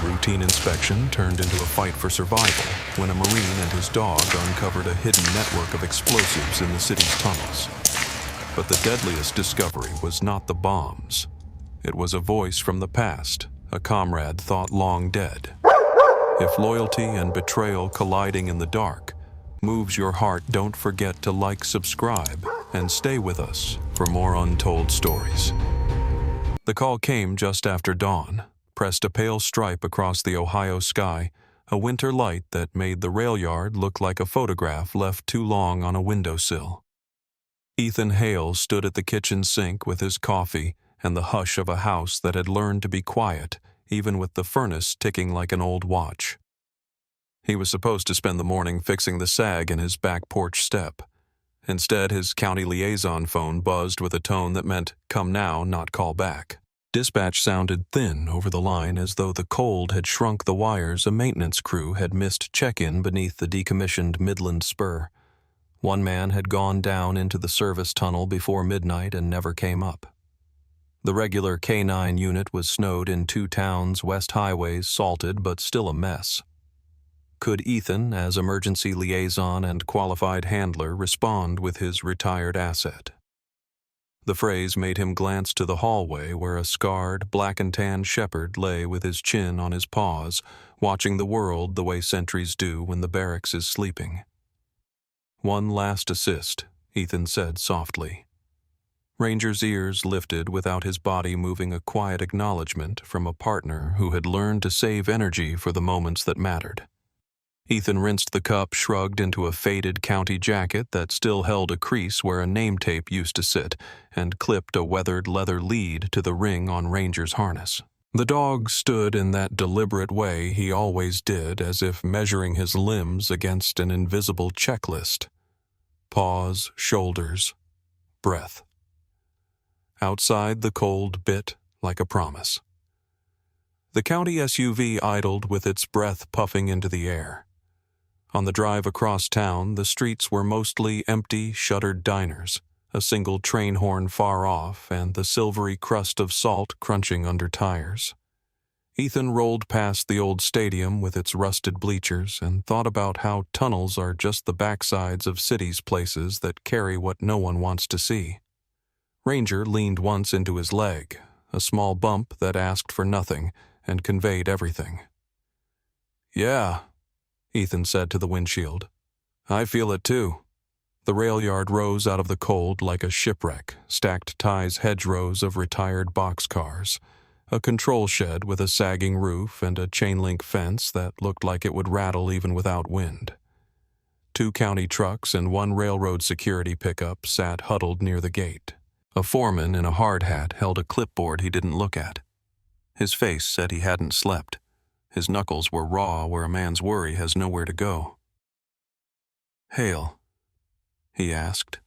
routine inspection turned into a fight for survival when a Marine and his dog uncovered a hidden network of explosives in the city's tunnels. But the deadliest discovery was not the bombs. It was a voice from the past, a comrade thought long dead. If loyalty and betrayal colliding in the dark moves your heart, don't forget to like, subscribe, and stay with us for more untold stories. The call came just after dawn, pressed a pale stripe across the Ohio sky, a winter light that made the rail yard look like a photograph left too long on a windowsill. Ethan Hale stood at the kitchen sink with his coffee and the hush of a house that had learned to be quiet, even with the furnace ticking like an old watch. He was supposed to spend the morning fixing the sag in his back porch step. Instead, his county liaison phone buzzed with a tone that meant, "Come now, not call back." Dispatch sounded thin over the line, as though the cold had shrunk the wires a maintenance crew had missed check-in beneath the decommissioned Midland Spur. One man had gone down into the service tunnel before midnight and never came up. The regular K-9 unit was snowed in 2 towns, west highways salted but still a mess. Could Ethan, as emergency liaison and qualified handler, respond with his retired asset? The phrase made him glance to the hallway where a scarred, black-and-tan shepherd lay with his chin on his paws, watching the world the way sentries do when the barracks is sleeping. "One last assist," Ethan said softly. Ranger's ears lifted without his body moving, a quiet acknowledgement from a partner who had learned to save energy for the moments that mattered. Ethan rinsed the cup, shrugged into a faded county jacket that still held a crease where a name tape used to sit, and clipped a weathered leather lead to the ring on Ranger's harness. The dog stood in that deliberate way he always did, as if measuring his limbs against an invisible checklist. Paws, shoulders, breath. Outside, the cold bit like a promise. The county SUV idled with its breath puffing into the air. On the drive across town, the streets were mostly empty, shuttered diners, a single train horn far off, and the silvery crust of salt crunching under tires. Ethan rolled past the old stadium with its rusted bleachers and thought about how tunnels are just the backsides of cities, places that carry what no one wants to see. Ranger leaned once into his leg, a small bump that asked for nothing and conveyed everything. "Yeah," Ethan said to the windshield. "I feel it too." The rail yard rose out of the cold like a shipwreck, stacked ties hedgerows of retired boxcars, a control shed with a sagging roof and a chain-link fence that looked like it would rattle even without wind. 2 county trucks and 1 railroad security pickup sat huddled near the gate. A foreman in a hard hat held a clipboard he didn't look at. His face said he hadn't slept. His knuckles were raw where a man's worry has nowhere to go. "Hale?" he asked.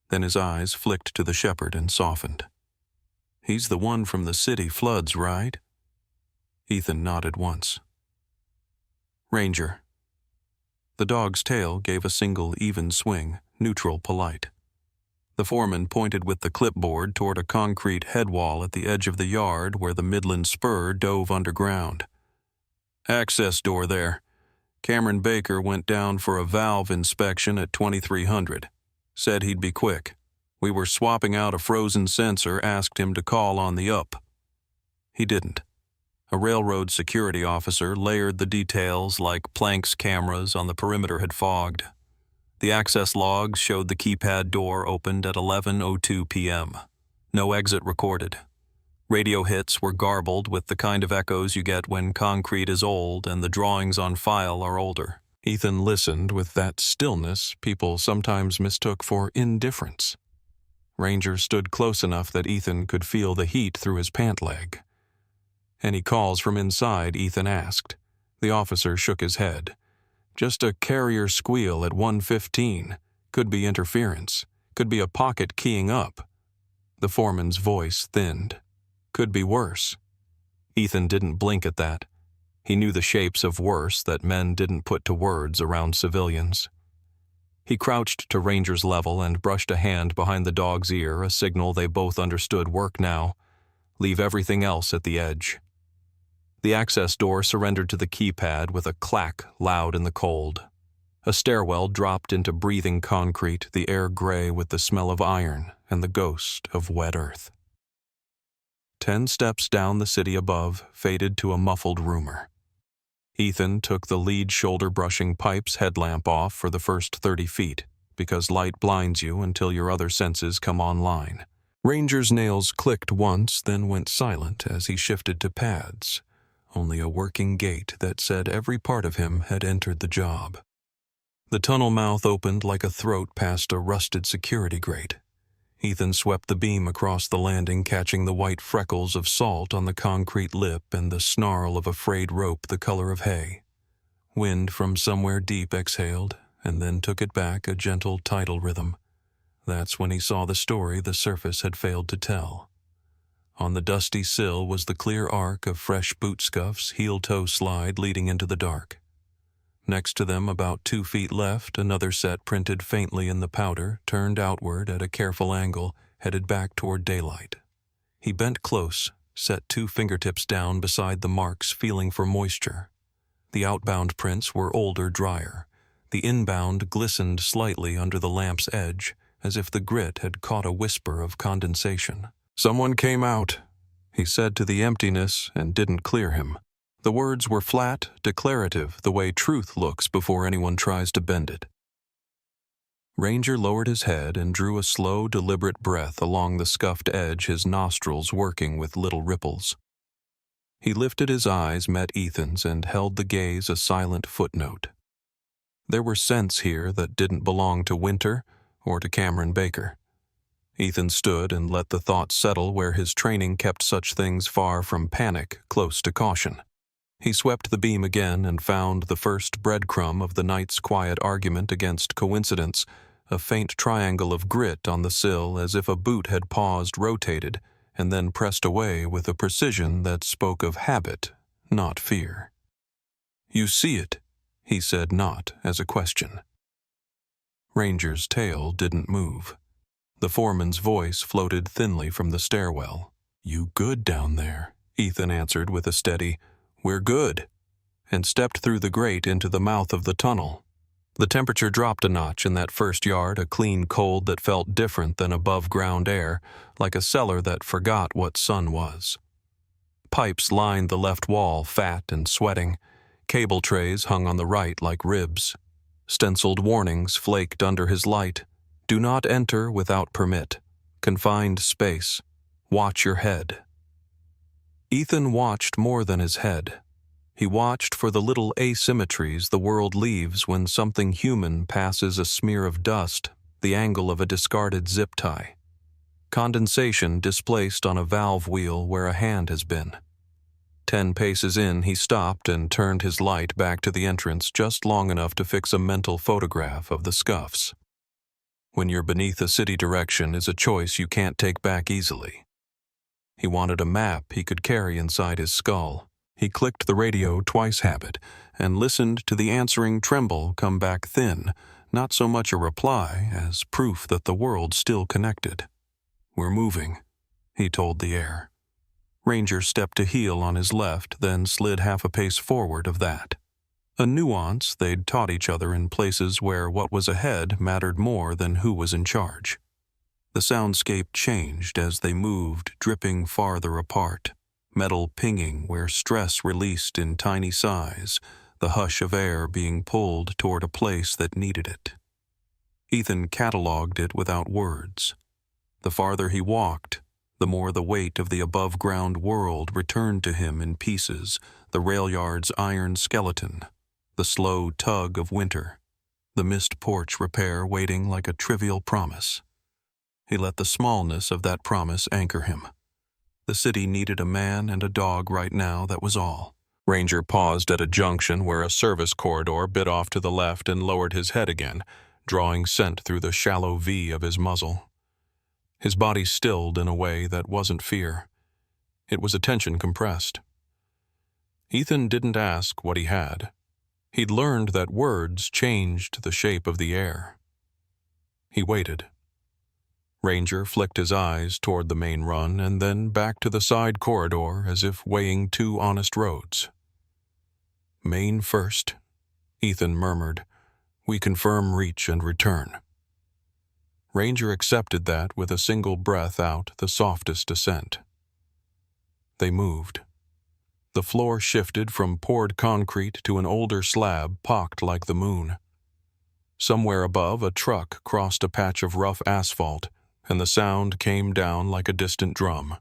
Then his eyes flicked to the shepherd and softened. "He's the one from the city floods, right?" Ethan nodded once. "Ranger." The dog's tail gave a single even swing, neutral, polite. The foreman pointed with the clipboard toward a concrete head wall at the edge of the yard where the Midland Spur dove underground. "Access door there. Cameron Baker went down for a valve inspection at 2300. Said he'd be quick. We were swapping out a frozen sensor, asked him to call on the up. He didn't." A railroad security officer layered the details like Planck's cameras on the perimeter had fogged. The access logs showed the keypad door opened at 11:02 p.m. No exit recorded. Radio hits were garbled with the kind of echoes you get when concrete is old and the drawings on file are older. Ethan listened with that stillness people sometimes mistook for indifference. Ranger stood close enough that Ethan could feel the heat through his pant leg. "Any calls from inside?" Ethan asked. The officer shook his head. "Just a carrier squeal at 1:15. Could be interference. Could be a pocket keying up." The foreman's voice thinned. "Could be worse." Ethan didn't blink at that. He knew the shapes of worse that men didn't put to words around civilians. He crouched to Ranger's level and brushed a hand behind the dog's ear, a signal they both understood work now. Leave everything else at the edge. The access door surrendered to the keypad with a clack loud in the cold. A stairwell dropped into breathing concrete, the air gray with the smell of iron and the ghost of wet earth. 10 steps down, the city above faded to a muffled rumor. Ethan took the lead shoulder-brushing pipe's headlamp off for the first 30 feet, because light blinds you until your other senses come online. Ranger's nails clicked once, then went silent as he shifted to pads, only a working gait that said every part of him had entered the job. The tunnel mouth opened like a throat past a rusted security grate. Ethan swept the beam across the landing, catching the white freckles of salt on the concrete lip and the snarl of a frayed rope the color of hay. Wind from somewhere deep exhaled, and then took it back, a gentle tidal rhythm. That's when he saw the story the surface had failed to tell. On the dusty sill was the clear arc of fresh boot scuffs, heel-toe slide leading into the dark. Next to them, about 2 feet left, another set printed faintly in the powder, turned outward at a careful angle, headed back toward daylight. He bent close, set 2 fingertips down beside the marks, feeling for moisture. The outbound prints were older, drier. The inbound glistened slightly under the lamp's edge, as if the grit had caught a whisper of condensation. "Someone came out," he said to the emptiness, and didn't clear him. The words were flat, declarative, the way truth looks before anyone tries to bend it. Ranger lowered his head and drew a slow, deliberate breath along the scuffed edge, his nostrils working with little ripples. He lifted his eyes, met Ethan's, and held the gaze a silent footnote. There were scents here that didn't belong to Winter or to Cameron Baker. Ethan stood and let the thought settle where his training kept such things far from panic, close to caution. He swept the beam again and found the first breadcrumb of the night's quiet argument against coincidence, a faint triangle of grit on the sill, as if a boot had paused, rotated, and then pressed away with a precision that spoke of habit, not fear. "You see it," he said, not as a question. Ranger's tail didn't move. The foreman's voice floated thinly from the stairwell. "You good down there?" Ethan answered with a steady, "We're good," and stepped through the grate into the mouth of the tunnel. The temperature dropped a notch in that first yard, a clean cold that felt different than above-ground air, like a cellar that forgot what sun was. Pipes lined the left wall, fat and sweating. Cable trays hung on the right like ribs. Stenciled warnings flaked under his light. "Do not enter without permit. Confined space. Watch your head." Ethan watched more than his head. He watched for the little asymmetries the world leaves when something human passes a smear of dust, the angle of a discarded zip tie. Condensation displaced on a valve wheel where a hand has been. 10 paces in, he stopped and turned his light back to the entrance just long enough to fix a mental photograph of the scuffs. When you're beneath a city direction is a choice you can't take back easily. He wanted a map he could carry inside his skull. He clicked the radio twice habit and listened to the answering tremble come back thin, not so much a reply as proof that the world still connected. "We're moving," he told the air. Ranger stepped a heel on his left, then slid half a pace forward of that. A nuance they'd taught each other in places where what was ahead mattered more than who was in charge. The soundscape changed as they moved, dripping farther apart, metal pinging where stress released in tiny sighs, the hush of air being pulled toward a place that needed it. Ethan cataloged it without words. The farther he walked, the more the weight of the above-ground world returned to him in pieces, the rail yard's iron skeleton, the slow tug of winter, the missed porch repair waiting like a trivial promise. He let the smallness of that promise anchor him. The city needed a man and a dog right now, that was all. Ranger paused at a junction where a service corridor bit off to the left and lowered his head again, drawing scent through the shallow V of his muzzle. His body stilled in a way that wasn't fear. It was attention compressed. Ethan didn't ask what he had. He'd learned that words changed the shape of the air. He waited. Ranger flicked his eyes toward the main run and then back to the side corridor as if weighing two honest roads. "Main first," Ethan murmured. "We confirm reach and return." Ranger accepted that with a single breath out, the softest ascent. They moved. The floor shifted from poured concrete to an older slab pocked like the moon. Somewhere above, a truck crossed a patch of rough asphalt, and the sound came down like a distant drum.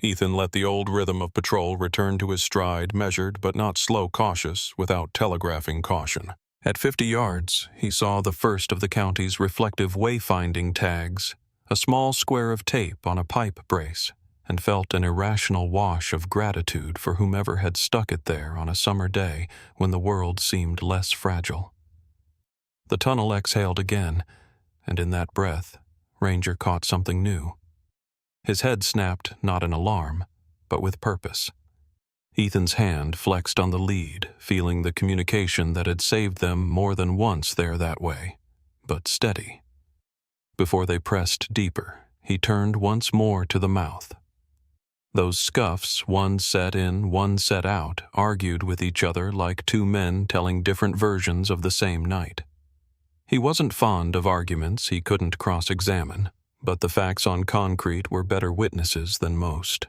Ethan let the old rhythm of patrol return to his stride, measured but not slow cautious, without telegraphing caution. At 50 yards, he saw the first of the county's reflective wayfinding tags, a small square of tape on a pipe brace, and felt an irrational wash of gratitude for whomever had stuck it there on a summer day when the world seemed less fragile. The tunnel exhaled again, and in that breath, Ranger caught something new. His head snapped not in alarm, but with purpose. Ethan's hand flexed on the lead, feeling the communication that had saved them more than once there that way, but steady. Before they pressed deeper, he turned once more to the mouth. Those scuffs, one set in, one set out, argued with each other like two men telling different versions of the same night. He wasn't fond of arguments he couldn't cross-examine, but the facts on concrete were better witnesses than most.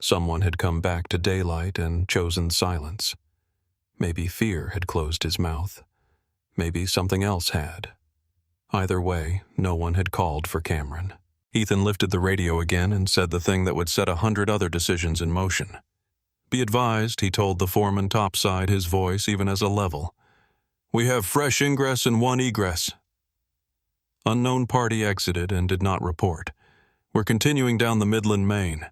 Someone had come back to daylight and chosen silence. Maybe fear had closed his mouth. Maybe something else had. Either way, no one had called for Cameron. Ethan lifted the radio again and said the thing that would set 100 other decisions in motion. "Be advised," he told the foreman topside, his voice even as a level. "We have fresh ingress and one egress." Unknown party exited and did not report. "We're continuing down the Midland Main."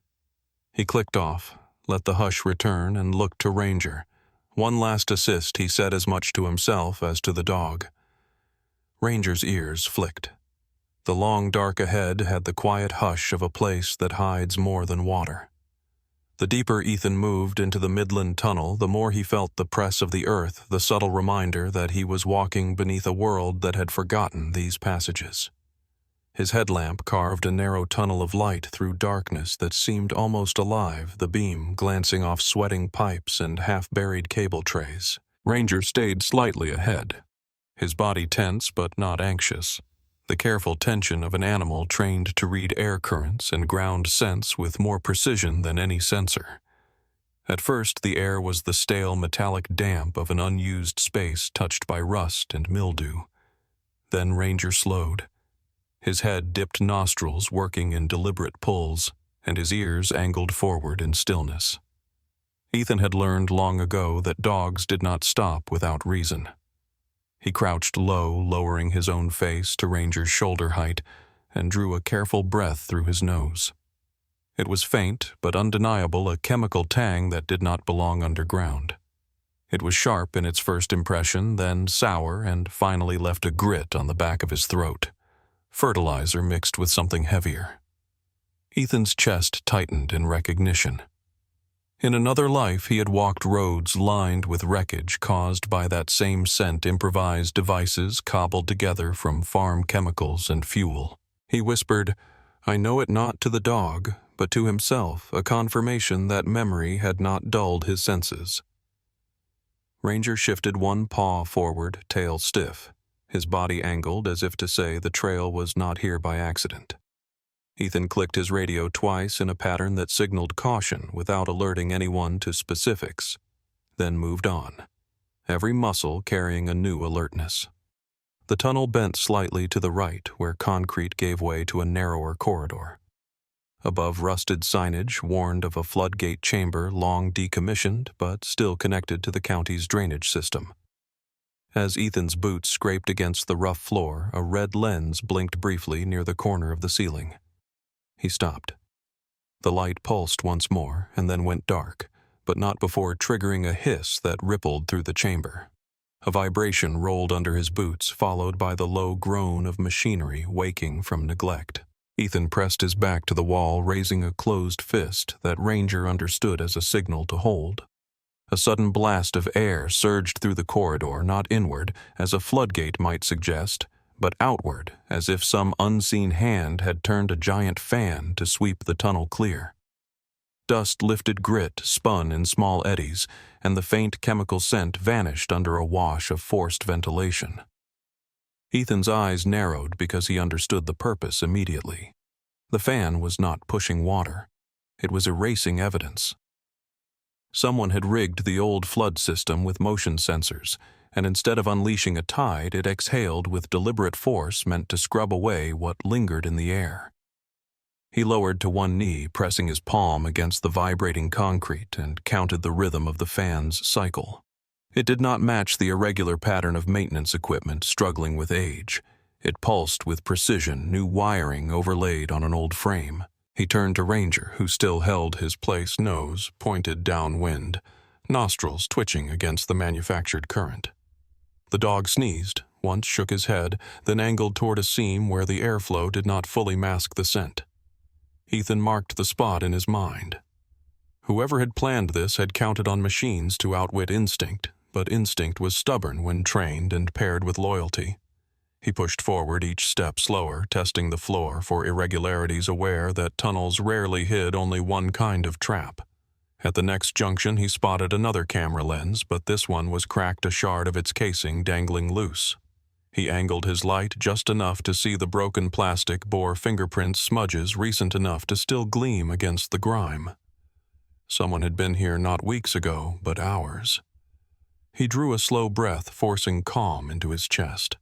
He clicked off, let the hush return, and looked to Ranger. One last assist, he said as much to himself as to the dog. Ranger's ears flicked. The long dark ahead had the quiet hush of a place that hides more than water. The deeper Ethan moved into the Midland Tunnel, the more he felt the press of the earth, the subtle reminder that he was walking beneath a world that had forgotten these passages. His headlamp carved a narrow tunnel of light through darkness that seemed almost alive, the beam glancing off sweating pipes and half-buried cable trays. Ranger stayed slightly ahead, his body tense but not anxious, the careful tension of an animal trained to read air currents and ground scents with more precision than any sensor. At first, the air was the stale metallic damp of an unused space touched by rust and mildew. Then Ranger slowed. His head dipped nostrils working in deliberate pulls, and his ears angled forward in stillness. Ethan had learned long ago that dogs did not stop without reason. He crouched low, lowering his own face to Ranger's shoulder height, and drew a careful breath through his nose. It was faint, but undeniable, a chemical tang that did not belong underground. It was sharp in its first impression, then sour, and finally left a grit on the back of his throat. Fertilizer mixed with something heavier. Ethan's chest tightened in recognition. In another life, he had walked roads lined with wreckage caused by that same scent, improvised devices cobbled together from farm chemicals and fuel. He whispered, "I know it not to the dog, but to himself, a confirmation that memory had not dulled his senses." Ranger shifted one paw forward, tail stiff, his body angled as if to say the trail was not here by accident. Ethan clicked his radio twice in a pattern that signaled caution without alerting anyone to specifics, then moved on, every muscle carrying a new alertness. The tunnel bent slightly to the right, where concrete gave way to a narrower corridor. Above, rusted signage warned of a floodgate chamber long decommissioned but still connected to the county's drainage system. As Ethan's boots scraped against the rough floor, a red lens blinked briefly near the corner of the ceiling. He stopped. The light pulsed once more and then went dark, but not before triggering a hiss that rippled through the chamber. A vibration rolled under his boots, followed by the low groan of machinery waking from neglect. Ethan pressed his back to the wall, raising a closed fist that Ranger understood as a signal to hold. A sudden blast of air surged through the corridor, not inward, as a floodgate might suggest, but outward, as if some unseen hand had turned a giant fan to sweep the tunnel clear. Dust-lifted grit spun in small eddies, and the faint chemical scent vanished under a wash of forced ventilation. Ethan's eyes narrowed because he understood the purpose immediately. The fan was not pushing water. It was erasing evidence. Someone had rigged the old flood system with motion sensors, and instead of unleashing a tide, it exhaled with deliberate force meant to scrub away what lingered in the air. He lowered to one knee, pressing his palm against the vibrating concrete, and counted the rhythm of the fan's cycle. It did not match the irregular pattern of maintenance equipment struggling with age. It pulsed with precision, new wiring overlaid on an old frame. He turned to Ranger, who still held his place, nose pointed downwind, nostrils twitching against the manufactured current. The dog sneezed, once shook his head, then angled toward a seam where the airflow did not fully mask the scent. Ethan marked the spot in his mind. Whoever had planned this had counted on machines to outwit instinct, but instinct was stubborn when trained and paired with loyalty. He pushed forward each step slower, testing the floor for irregularities, aware that tunnels rarely hid only one kind of trap. At the next junction, he spotted another camera lens, but this one was cracked, a shard of its casing dangling loose. He angled his light just enough to see the broken plastic bore fingerprint smudges recent enough to still gleam against the grime. Someone had been here not weeks ago, but hours. He drew a slow breath, forcing calm into his chest.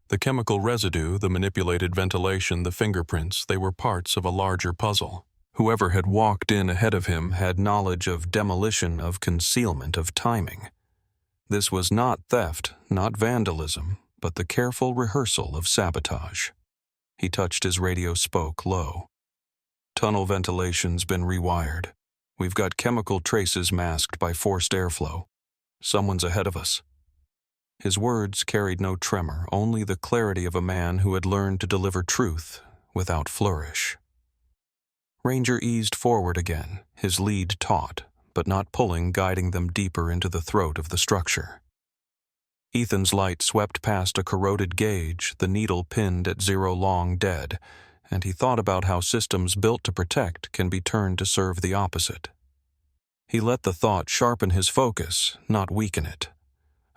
The chemical residue, the manipulated ventilation, the fingerprints, they were parts of a larger puzzle. Whoever had walked in ahead of him had knowledge of demolition, of concealment, of timing. This was not theft, not vandalism, but the careful rehearsal of sabotage. He touched his radio, spoke low. "Tunnel ventilation's been rewired. We've got chemical traces masked by forced airflow. Someone's ahead of us." His words carried no tremor, only the clarity of a man who had learned to deliver truth without flourish. Ranger eased forward again, his lead taut, but not pulling, guiding them deeper into the throat of the structure. Ethan's light swept past a corroded gauge, the needle pinned at 0 long dead, and he thought about how systems built to protect can be turned to serve the opposite. He let the thought sharpen his focus, not weaken it.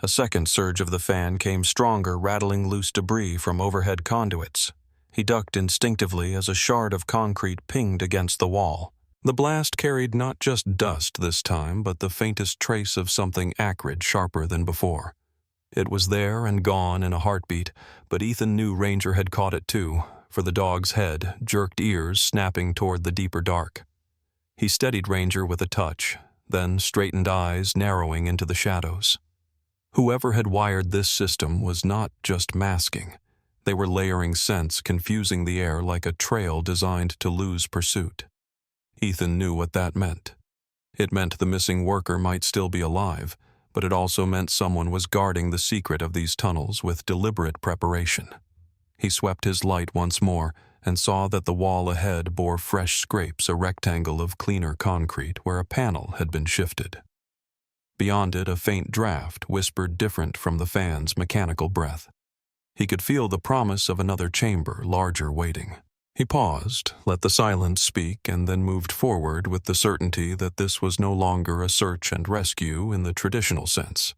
A second surge of the fan came stronger, rattling loose debris from overhead conduits. He ducked instinctively as a shard of concrete pinged against the wall. The blast carried not just dust this time, but the faintest trace of something acrid, sharper than before. It was there and gone in a heartbeat, but Ethan knew Ranger had caught it too, for the dog's head, jerked ears snapping toward the deeper dark. He steadied Ranger with a touch, then straightened eyes narrowing into the shadows. Whoever had wired this system was not just masking. They were layering scents, confusing the air like a trail designed to lose pursuit. Ethan knew what that meant. It meant the missing worker might still be alive, but it also meant someone was guarding the secret of these tunnels with deliberate preparation. He swept his light once more and saw that the wall ahead bore fresh scrapes, a rectangle of cleaner concrete where a panel had been shifted. Beyond it, a faint draft whispered different from the fan's mechanical breath. He could feel the promise of another chamber, larger, waiting. He paused, let the silence speak, and then moved forward with the certainty that this was no longer a search and rescue in the traditional sense.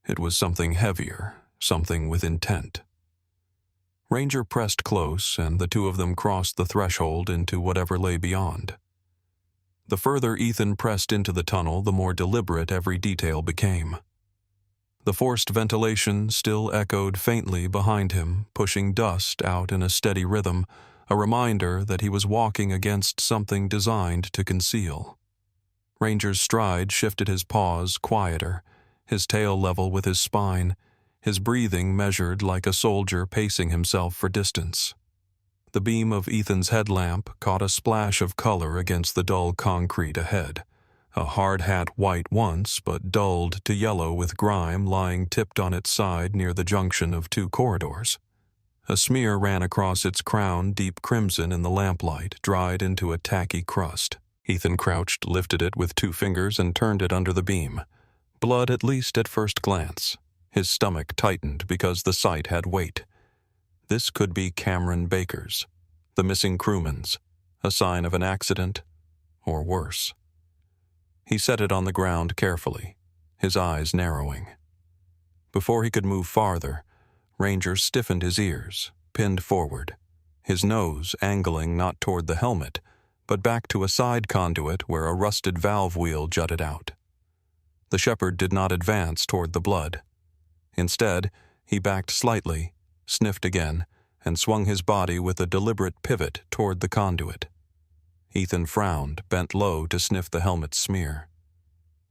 It was something heavier, something with intent. Ranger pressed close, and the two of them crossed the threshold into whatever lay beyond. The further Ethan pressed into the tunnel, the more deliberate every detail became. The forced ventilation still echoed faintly behind him, pushing dust out in a steady rhythm, a reminder that he was walking against something designed to conceal. Ranger's stride shifted, his paws quieter, his tail level with his spine, his breathing measured like a soldier pacing himself for distance. The beam of Ethan's headlamp caught a splash of color against the dull concrete ahead, a hard hat white once, but dulled to yellow with grime lying tipped on its side near the junction of two corridors. A smear ran across its crown, deep crimson in the lamplight, dried into a tacky crust. Ethan crouched, lifted it with 2 fingers, and turned it under the beam. Blood, at least at first glance. His stomach tightened because the sight had weight. This could be Cameron Baker's, the missing crewman's, a sign of an accident, or worse. He set it on the ground carefully, his eyes narrowing. Before he could move farther, Ranger stiffened his ears, pinned forward, his nose angling not toward the helmet, but back to a side conduit where a rusted valve wheel jutted out. The shepherd did not advance toward the blood. Instead, he backed slightly, sniffed again, and swung his body with a deliberate pivot toward the conduit. Ethan frowned, bent low to sniff the helmet's smear.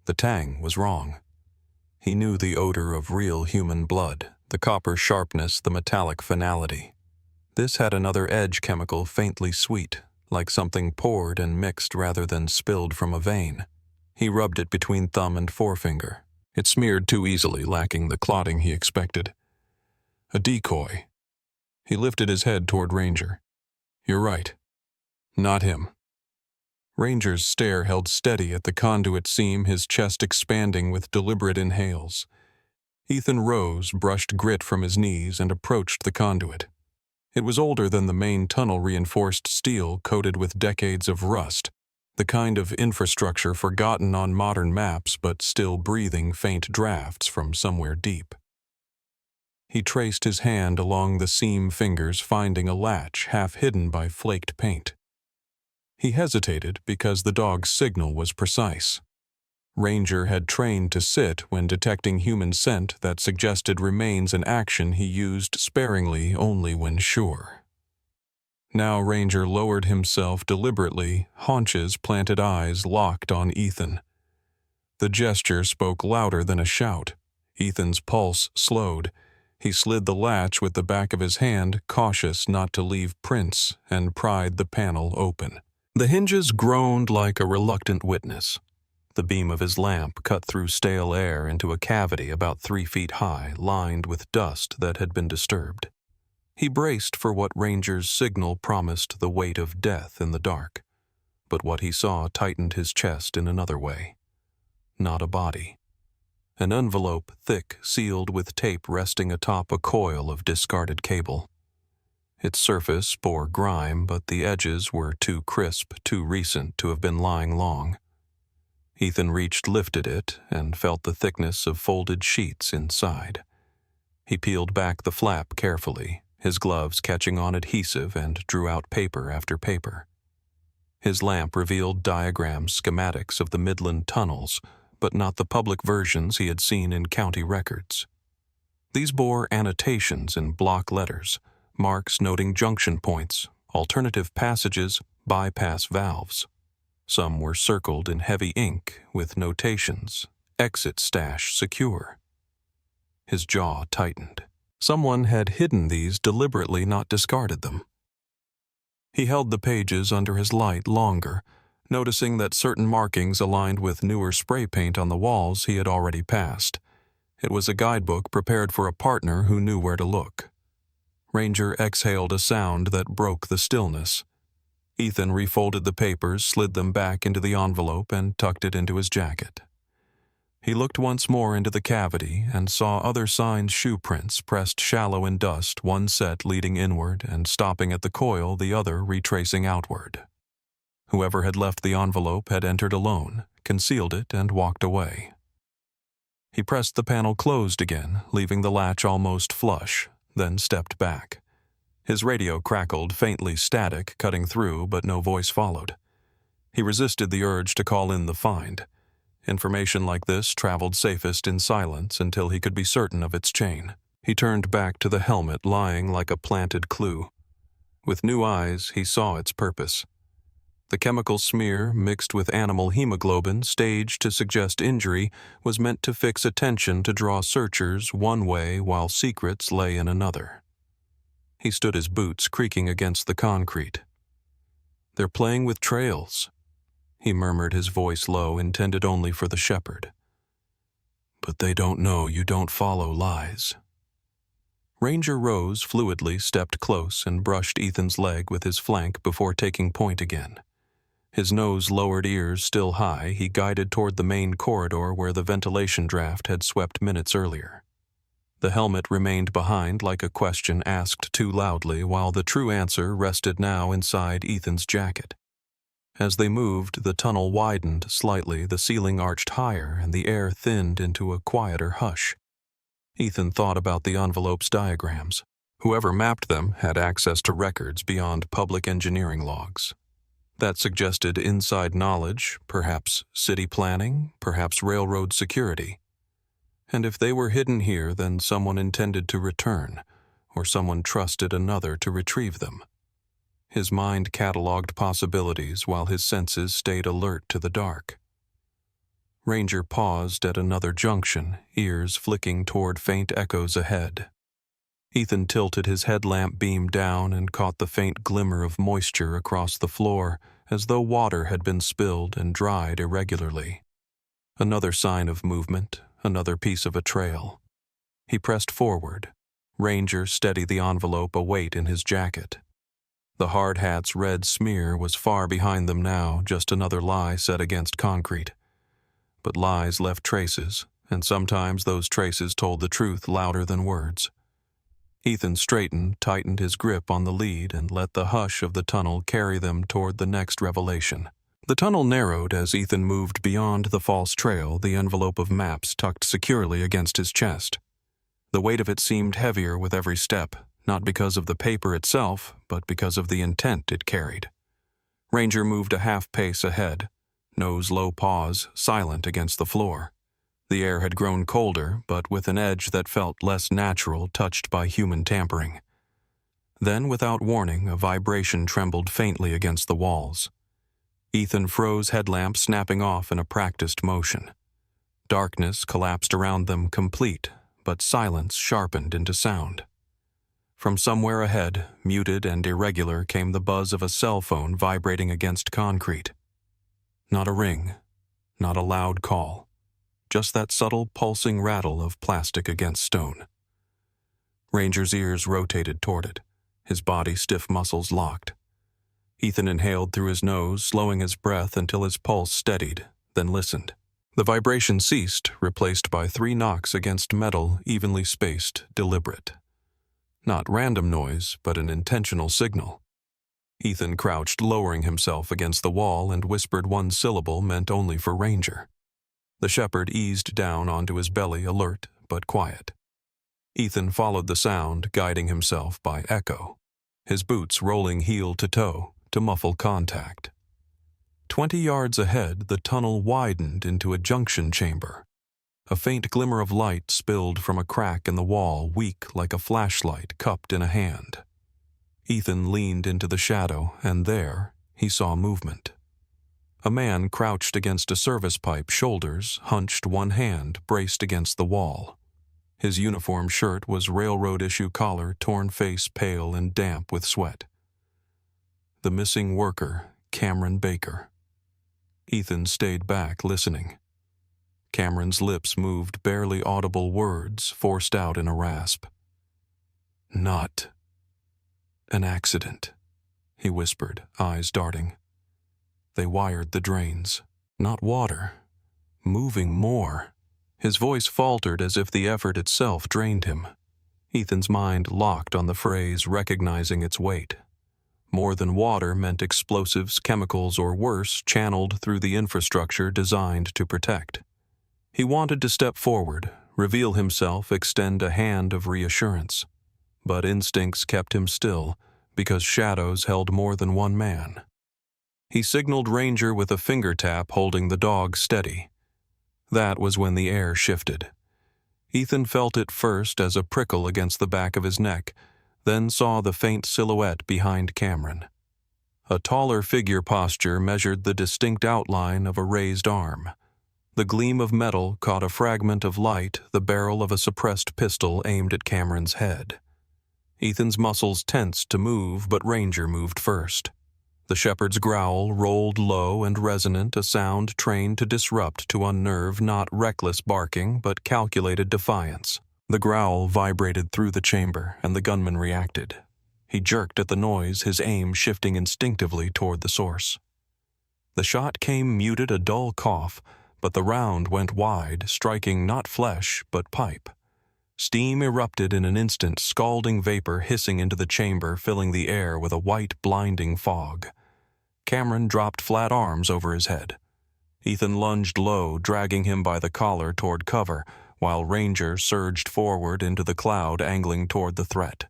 The tang was wrong. He knew the odor of real human blood, the copper sharpness, the metallic finality. This had another edge chemical faintly sweet, like something poured and mixed rather than spilled from a vein. He rubbed it between thumb and forefinger. It smeared too easily, lacking the clotting he expected. A decoy. He lifted his head toward Ranger. "You're right. Not him." Ranger's stare held steady at the conduit seam, his chest expanding with deliberate inhales. Ethan rose, brushed grit from his knees, and approached the conduit. It was older than the main tunnel-reinforced steel coated with decades of rust, the kind of infrastructure forgotten on modern maps but still breathing faint drafts from somewhere deep. He traced his hand along the seam fingers, finding a latch half hidden by flaked paint. He hesitated because the dog's signal was precise. Ranger had trained to sit when detecting human scent that suggested remains, an action he used sparingly only when sure. Now Ranger lowered himself deliberately, haunches planted, eyes locked on Ethan. The gesture spoke louder than a shout. Ethan's pulse slowed. He slid the latch with the back of his hand, cautious not to leave prints, and pried the panel open. The hinges groaned like a reluctant witness. The beam of his lamp cut through stale air into a cavity about 3 feet high, lined with dust that had been disturbed. He braced for what Ranger's signal promised, the weight of death in the dark. But what he saw tightened his chest in another way. Not a body. An envelope thick, sealed with tape resting atop a coil of discarded cable. Its surface bore grime, but the edges were too crisp, too recent to have been lying long. Ethan reached, lifted it, and felt the thickness of folded sheets inside. He peeled back the flap carefully, his gloves catching on adhesive, and drew out paper after paper. His lamp revealed diagrams, schematics of the Midland tunnels, but not the public versions he had seen in county records. These bore annotations in block letters, marks noting junction points, alternative passages, bypass valves. Some were circled in heavy ink with notations, exit stash secure. His jaw tightened. Someone had hidden these deliberately, not discarded them. He held the pages under his light longer, noticing that certain markings aligned with newer spray paint on the walls he had already passed. It was a guidebook prepared for a partner who knew where to look. Ranger exhaled a sound that broke the stillness. Ethan refolded the papers, slid them back into the envelope, and tucked it into his jacket. He looked once more into the cavity and saw other signed shoe prints pressed shallow in dust, one set leading inward and stopping at the coil, the other retracing outward. Whoever had left the envelope had entered alone, concealed it, and walked away. He pressed the panel closed again, leaving the latch almost flush, then stepped back. His radio crackled, faintly static, cutting through, but no voice followed. He resisted the urge to call in the find. Information like this traveled safest in silence until he could be certain of its chain. He turned back to the helmet lying like a planted clue. With new eyes, he saw its purpose. The chemical smear, mixed with animal hemoglobin, staged to suggest injury, was meant to fix attention, to draw searchers one way while secrets lay in another. He stood his boots creaking against the concrete. "They're playing with trails," he murmured, his voice low, intended only for the shepherd. "But they don't know you don't follow lies." Ranger rose fluidly, stepped close, and brushed Ethan's leg with his flank before taking point again. His nose-lowered, ears still high, he guided toward the main corridor where the ventilation draft had swept minutes earlier. The helmet remained behind like a question asked too loudly, while the true answer rested now inside Ethan's jacket. As they moved, the tunnel widened slightly, the ceiling arched higher, and the air thinned into a quieter hush. Ethan thought about the envelope's diagrams. Whoever mapped them had access to records beyond public engineering logs. That suggested inside knowledge, perhaps city planning, perhaps railroad security. And if they were hidden here, then someone intended to return, or someone trusted another to retrieve them. His mind cataloged possibilities while his senses stayed alert to the dark. Ranger paused at another junction, ears flicking toward faint echoes ahead. Ethan tilted his headlamp beam down and caught the faint glimmer of moisture across the floor, as though water had been spilled and dried irregularly. Another sign of movement, another piece of a trail. He pressed forward. Ranger steadied the envelope a weight in his jacket. The hard hat's red smear was far behind them now, just another lie set against concrete. But lies left traces, and sometimes those traces told the truth louder than words. Ethan straightened, tightened his grip on the lead, and let the hush of the tunnel carry them toward the next revelation. The tunnel narrowed as Ethan moved beyond the false trail, the envelope of maps tucked securely against his chest. The weight of it seemed heavier with every step, not because of the paper itself, but because of the intent it carried. Ranger moved a half-pace ahead, nose low paws, silent against the floor. The air had grown colder, but with an edge that felt less natural, touched by human tampering. Then, without warning, a vibration trembled faintly against the walls. Ethan froze, headlamp snapping off in a practiced motion. Darkness collapsed around them, complete, but silence sharpened into sound. From somewhere ahead, muted and irregular, came the buzz of a cell phone vibrating against concrete. Not a ring, not a loud call, just that subtle, pulsing rattle of plastic against stone. Ranger's ears rotated toward it, his body stiff muscles locked. Ethan inhaled through his nose, slowing his breath until his pulse steadied, then listened. The vibration ceased, replaced by 3 knocks against metal, evenly spaced, deliberate. Not random noise, but an intentional signal. Ethan crouched, lowering himself against the wall, and whispered one syllable meant only for Ranger. The shepherd eased down onto his belly, alert but quiet. Ethan followed the sound, guiding himself by echo, his boots rolling heel to toe to muffle contact. 20 yards ahead, the tunnel widened into a junction chamber. A faint glimmer of light spilled from a crack in the wall, weak like a flashlight cupped in a hand. Ethan leaned into the shadow, and there he saw movement. A man crouched against a service pipe, shoulders hunched, one hand braced against the wall. His uniform shirt was railroad-issue collar, torn face pale and damp with sweat. The missing worker, Cameron Baker. Ethan stayed back, listening. Cameron's lips moved barely audible words forced out in a rasp. Not an accident, he whispered, eyes darting. They wired the drains. Not water. Moving more. His voice faltered as if the effort itself drained him. Ethan's mind locked on the phrase, recognizing its weight. More than water meant explosives, chemicals, or worse, channeled through the infrastructure designed to protect. He wanted to step forward, reveal himself, extend a hand of reassurance. But instincts kept him still, because shadows held more than one man. He signaled Ranger with a finger tap, holding the dog steady. That was when the air shifted. Ethan felt it first as a prickle against the back of his neck, then saw the faint silhouette behind Cameron. A taller figure posture measured the distinct outline of a raised arm. The gleam of metal caught a fragment of light, the barrel of a suppressed pistol aimed at Cameron's head. Ethan's muscles tensed to move, but Ranger moved first. The shepherd's growl rolled low and resonant, a sound trained to disrupt, to unnerve, not reckless barking, but calculated defiance. The growl vibrated through the chamber, and the gunman reacted. He jerked at the noise, his aim shifting instinctively toward the source. The shot came muted, a dull cough, but the round went wide, striking not flesh, but pipe. Steam erupted in an instant, scalding vapor hissing into the chamber, filling the air with a white, blinding fog. Cameron dropped flat arms over his head. Ethan lunged low, dragging him by the collar toward cover, while Ranger surged forward into the cloud, angling toward the threat.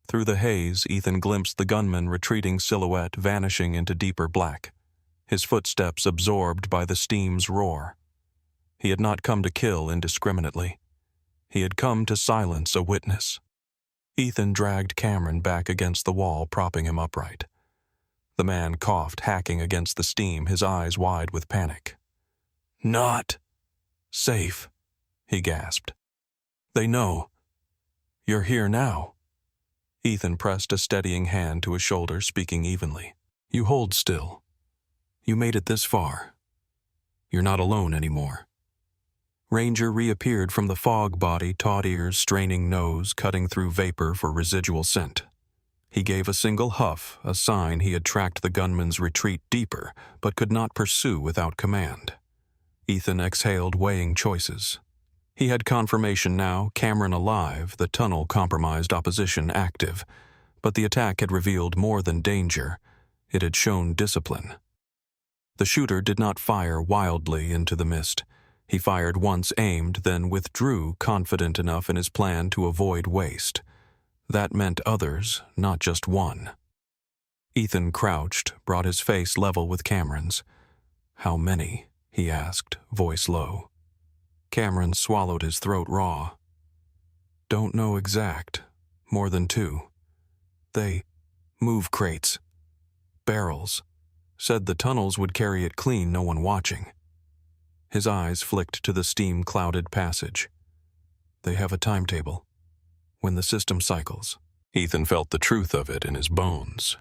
Through the haze, Ethan glimpsed the gunman retreating silhouette vanishing into deeper black, his footsteps absorbed by the steam's roar. He had not come to kill indiscriminately. He had come to silence a witness. Ethan dragged Cameron back against the wall, propping him upright. The man coughed, hacking against the steam, his eyes wide with panic. "Not safe," he gasped. "They know. You're here now." Ethan pressed a steadying hand to his shoulder, speaking evenly. "You hold still. You made it this far. You're not alone anymore." Ranger reappeared from the fog body, taut ears, straining nose, cutting through vapor for residual scent. He gave a single huff, a sign he had tracked the gunman's retreat deeper, but could not pursue without command. Ethan exhaled, weighing choices. He had confirmation now, Cameron alive, the tunnel compromised opposition active, but the attack had revealed more than danger. It had shown discipline. The shooter did not fire wildly into the mist. He fired once aimed, then withdrew, confident enough in his plan to avoid waste. That meant others, not just one. Ethan crouched, brought his face level with Cameron's. "How many?" he asked, voice low. Cameron swallowed his throat raw. "Don't know exact. More than 2. They move crates. Barrels. Said the tunnels would carry it clean, no one watching." His eyes flicked to the steam-clouded passage. "They have a timetable. When the system cycles." Ethan felt the truth of it in his bones.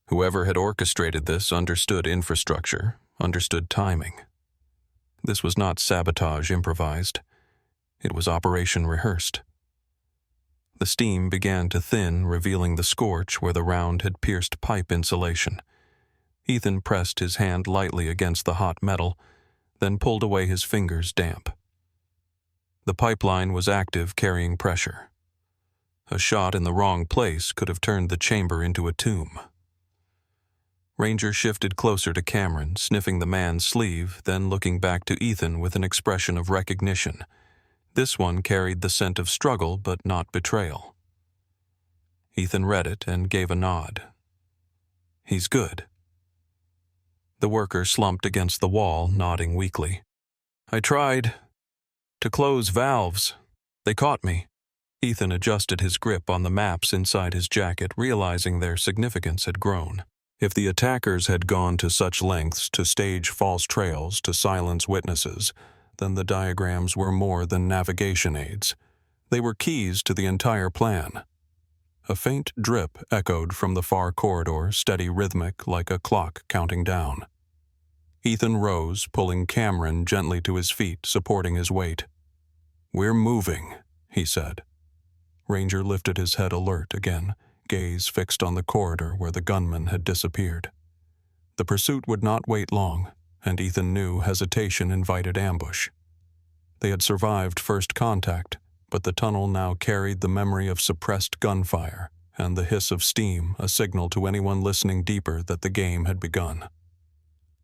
Whoever had orchestrated this understood infrastructure, understood timing. This was not sabotage improvised. It was operation rehearsed. The steam began to thin, revealing the scorch where the round had pierced pipe insulation. Ethan pressed his hand lightly against the hot metal, then pulled away his fingers damp. The pipeline was active, carrying pressure. A shot in the wrong place could have turned the chamber into a tomb. Ranger shifted closer to Cameron, sniffing the man's sleeve, then looking back to Ethan with an expression of recognition. This one carried the scent of struggle, but not betrayal. Ethan read it and gave a nod. "He's good." The worker slumped against the wall, nodding weakly. "I tried to close valves. They caught me." Ethan adjusted his grip on the maps inside his jacket, realizing their significance had grown. If the attackers had gone to such lengths to stage false trails to silence witnesses, then the diagrams were more than navigation aids. They were keys to the entire plan. A faint drip echoed from the far corridor, steady, rhythmic, like a clock counting down. Ethan rose, pulling Cameron gently to his feet, supporting his weight. "We're moving," he said. Ranger lifted his head alert again, gaze fixed on the corridor where the gunman had disappeared. The pursuit would not wait long, and Ethan knew hesitation invited ambush. They had survived first contact, but the tunnel now carried the memory of suppressed gunfire, and the hiss of steam, a signal to anyone listening deeper that the game had begun.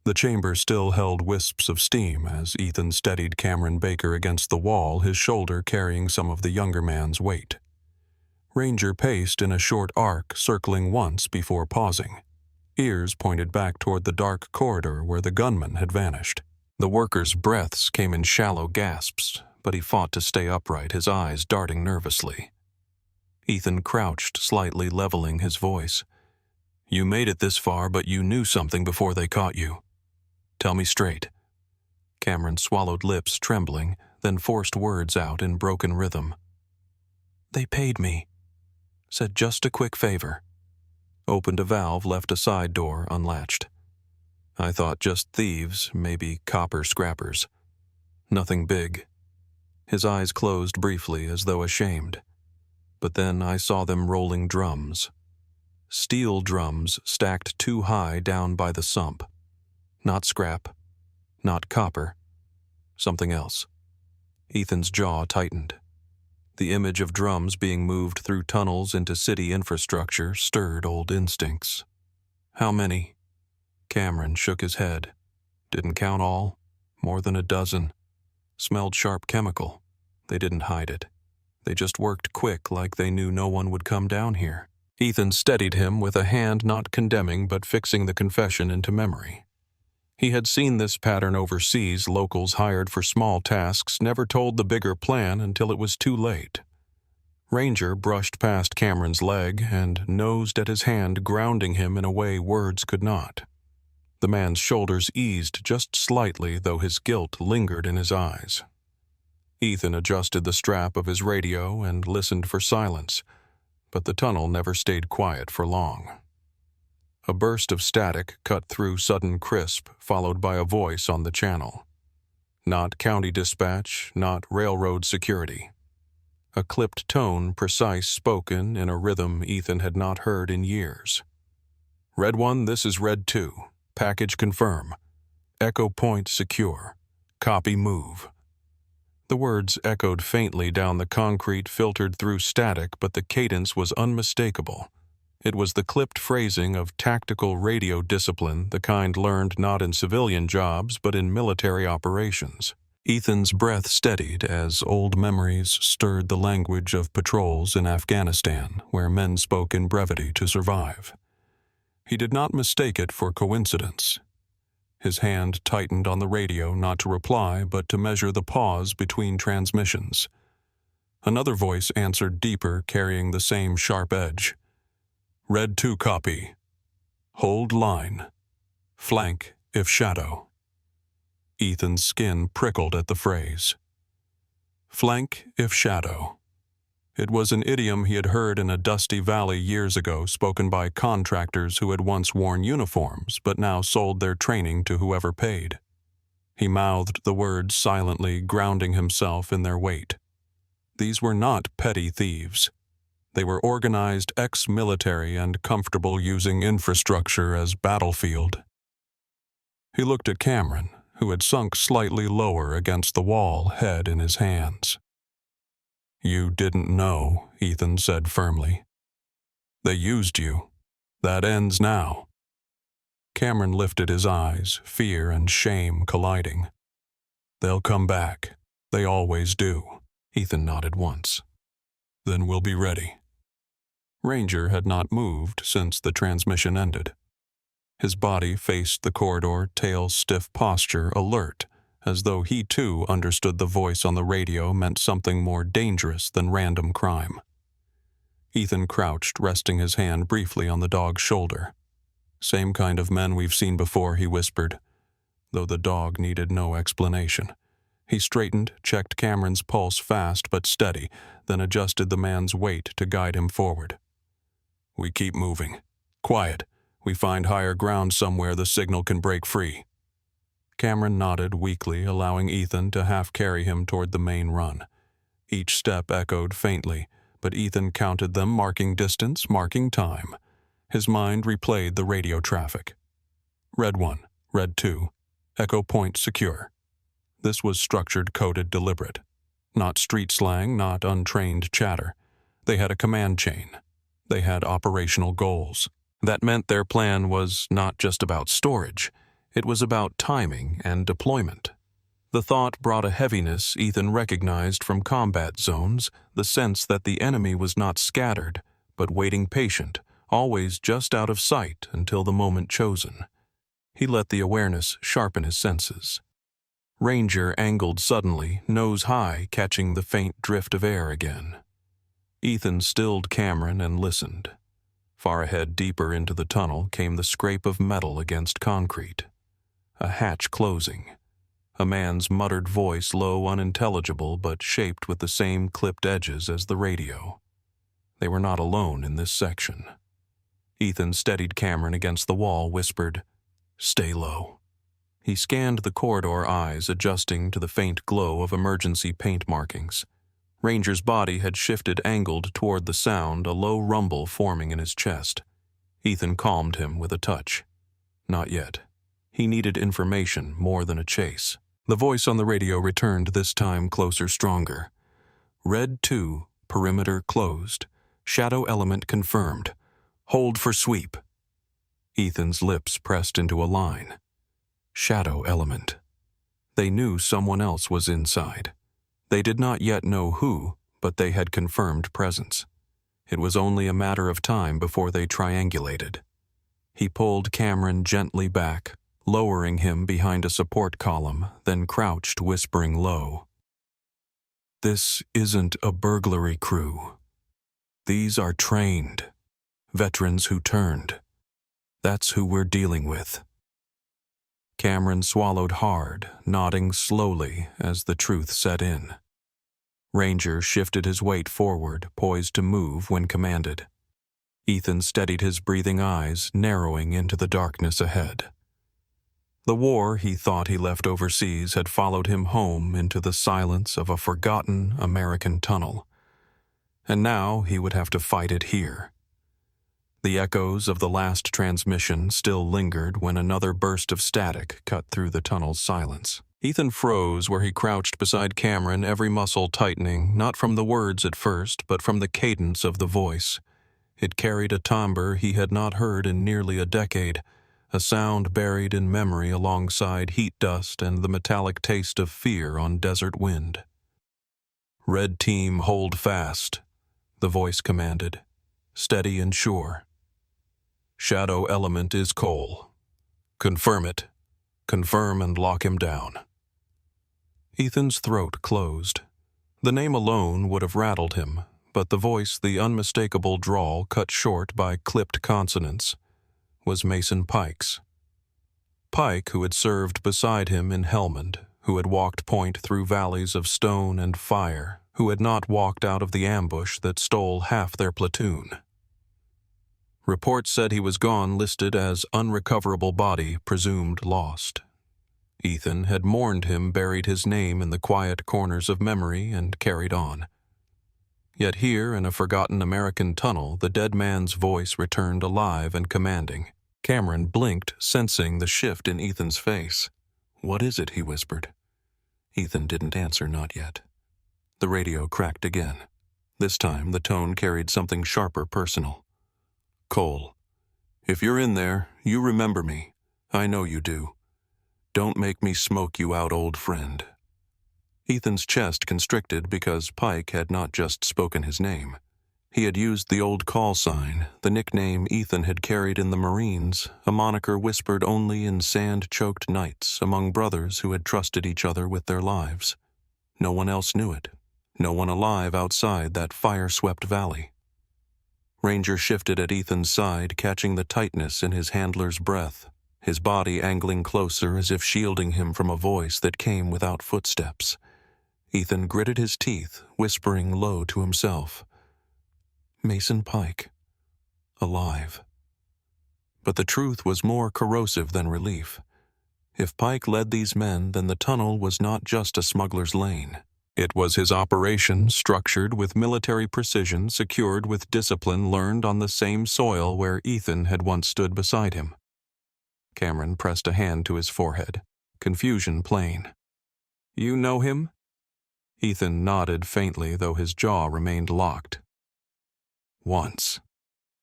The chamber still held wisps of steam as Ethan steadied Cameron Baker against the wall, his shoulder carrying some of the younger man's weight. Ranger paced in a short arc, circling once before pausing. Ears pointed back toward the dark corridor where the gunman had vanished. The worker's breaths came in shallow gasps, but he fought to stay upright, his eyes darting nervously. Ethan crouched, slightly leveling his voice. "You made it this far, but you knew something before they caught you. Tell me straight." Cameron swallowed, lips trembling, then forced words out in broken rhythm. "They paid me. Said just a quick favor." Opened a valve, left a side door unlatched. "I thought just thieves, maybe copper scrappers. Nothing big." His eyes closed briefly as though ashamed. But then I saw them rolling drums. Steel drums stacked too high down by the sump. Not scrap, not copper, something else. Ethan's jaw tightened. The image of drums being moved through tunnels into city infrastructure stirred old instincts. How many? Cameron shook his head. Didn't count all. More than a dozen. Smelled sharp chemical. They didn't hide it. They just worked quick like they knew no one would come down here. Ethan steadied him with a hand not condemning but fixing the confession into memory. He had seen this pattern overseas. Locals hired for small tasks never told the bigger plan until it was too late. Ranger brushed past Cameron's leg and nosed at his hand, grounding him in a way words could not. The man's shoulders eased just slightly, though his guilt lingered in his eyes. Ethan adjusted the strap of his radio and listened for silence, but the tunnel never stayed quiet for long. A burst of static cut through sudden crisp, followed by a voice on the channel. Not county dispatch, not railroad security. A clipped tone, precise, spoken in a rhythm Ethan had not heard in years. Red 1, this is Red 2. Package confirm. Echo point secure. Copy move. The words echoed faintly down the concrete, filtered through static, but the cadence was unmistakable. It was the clipped phrasing of tactical radio discipline, the kind learned not in civilian jobs but in military operations. Ethan's breath steadied as old memories stirred the language of patrols in Afghanistan, where men spoke in brevity to survive. He did not mistake it for coincidence. His hand tightened on the radio, not to reply, but to measure the pause between transmissions. Another voice answered deeper, carrying the same sharp edge. Red 2 copy. Hold line. Flank if shadow. Ethan's skin prickled at the phrase. Flank if shadow. It was an idiom he had heard in a dusty valley years ago, spoken by contractors who had once worn uniforms but now sold their training to whoever paid. He mouthed the words silently, grounding himself in their weight. These were not petty thieves. They were organized ex-military and comfortable using infrastructure as battlefield. He looked at Cameron, who had sunk slightly lower against the wall, head in his hands. You didn't know, Ethan said firmly. They used you. That ends now. Cameron lifted his eyes, fear and shame colliding. They'll come back. They always do. Ethan nodded once. Then we'll be ready. Ranger had not moved since the transmission ended. His body faced the corridor, tail stiff posture, alert, as though he too understood the voice on the radio meant something more dangerous than random crime. Ethan crouched, resting his hand briefly on the dog's shoulder. Same kind of men we've seen before, he whispered, though the dog needed no explanation. He straightened, checked Cameron's pulse fast but steady, then adjusted the man's weight to guide him forward. We keep moving. Quiet. We find higher ground somewhere the signal can break free. Cameron nodded weakly, allowing Ethan to half carry him toward the main run. Each step echoed faintly, but Ethan counted them, marking distance, marking time. His mind replayed the radio traffic. Red 1, Red 2, Echo point secure. This was structured, coded, deliberate. Not street slang, not untrained chatter. They had a command chain. They had operational goals. That meant their plan was not just about storage. It was about timing and deployment. The thought brought a heaviness Ethan recognized from combat zones, the sense that the enemy was not scattered, but waiting patient, always just out of sight until the moment chosen. He let the awareness sharpen his senses. Ranger angled suddenly, nose high, catching the faint drift of air again. Ethan stilled Cameron and listened. Far ahead, deeper into the tunnel, came the scrape of metal against concrete. A hatch closing. A man's muttered voice, low, unintelligible, but shaped with the same clipped edges as the radio. They were not alone in this section. Ethan steadied Cameron against the wall, whispered, "Stay low." He scanned the corridor, eyes adjusting to the faint glow of emergency paint markings. Ranger's body had shifted, angled toward the sound, a low rumble forming in his chest. Ethan calmed him with a touch. Not yet. He needed information more than a chase. The voice on the radio returned, this time closer, stronger. Red 2, perimeter closed. Shadow element confirmed. Hold for sweep. Ethan's lips pressed into a line. Shadow element. They knew someone else was inside. They did not yet know who, but they had confirmed presence. It was only a matter of time before they triangulated. He pulled Cameron gently back, lowering him behind a support column, then crouched, whispering low. This isn't a burglary crew. These are trained. Veterans who turned. That's who we're dealing with. Cameron swallowed hard, nodding slowly as the truth set in. Ranger shifted his weight forward, poised to move when commanded. Ethan steadied his breathing eyes, narrowing into the darkness ahead. The war he thought he left overseas had followed him home into the silence of a forgotten American tunnel. And now he would have to fight it here. The echoes of the last transmission still lingered when another burst of static cut through the tunnel's silence. Ethan froze where he crouched beside Cameron, every muscle tightening, not from the words at first, but from the cadence of the voice. It carried a timbre he had not heard in nearly a decade, a sound buried in memory alongside heat dust and the metallic taste of fear on desert wind. "Red team, hold fast," the voice commanded, steady and sure. "Shadow element is Cole. Confirm it. Confirm and lock him down." Ethan's throat closed. The name alone would have rattled him, but the voice, the unmistakable drawl cut short by clipped consonants, was Mason Pike's. Pike, who had served beside him in Helmand, who had walked point through valleys of stone and fire, who had not walked out of the ambush that stole half their platoon. Reports said he was gone, listed as unrecoverable body, presumed lost. Ethan had mourned him, buried his name in the quiet corners of memory, and carried on. Yet here, in a forgotten American tunnel, the dead man's voice returned alive and commanding. Cameron blinked, sensing the shift in Ethan's face. "What is it?" he whispered. Ethan didn't answer, not yet. The radio cracked again. This time, the tone carried something sharper, personal. "Cole, if you're in there, you remember me. I know you do. Don't make me smoke you out, old friend." Ethan's chest constricted because Pike had not just spoken his name. He had used the old call sign, the nickname Ethan had carried in the Marines, a moniker whispered only in sand-choked nights among brothers who had trusted each other with their lives. No one else knew it. No one alive outside that fire-swept valley. Ranger shifted at Ethan's side, catching the tightness in his handler's breath, his body angling closer as if shielding him from a voice that came without footsteps. Ethan gritted his teeth, whispering low to himself. Mason Pike. Alive. But the truth was more corrosive than relief. If Pike led these men, then the tunnel was not just a smuggler's lane. It was his operation, structured with military precision, secured with discipline learned on the same soil where Ethan had once stood beside him. Cameron pressed a hand to his forehead, confusion plain. "You know him?" Ethan nodded faintly, though his jaw remained locked. "Once.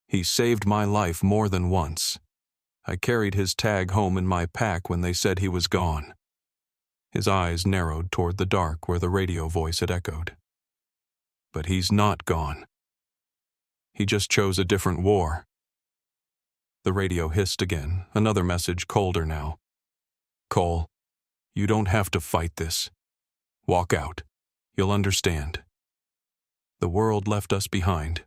He saved my life more than once. I carried his tag home in my pack when they said he was gone." His eyes narrowed toward the dark where the radio voice had echoed. "But he's not gone. He just chose a different war." The radio hissed again, another message colder now. "Cole, you don't have to fight this. Walk out. You'll understand. The world left us behind.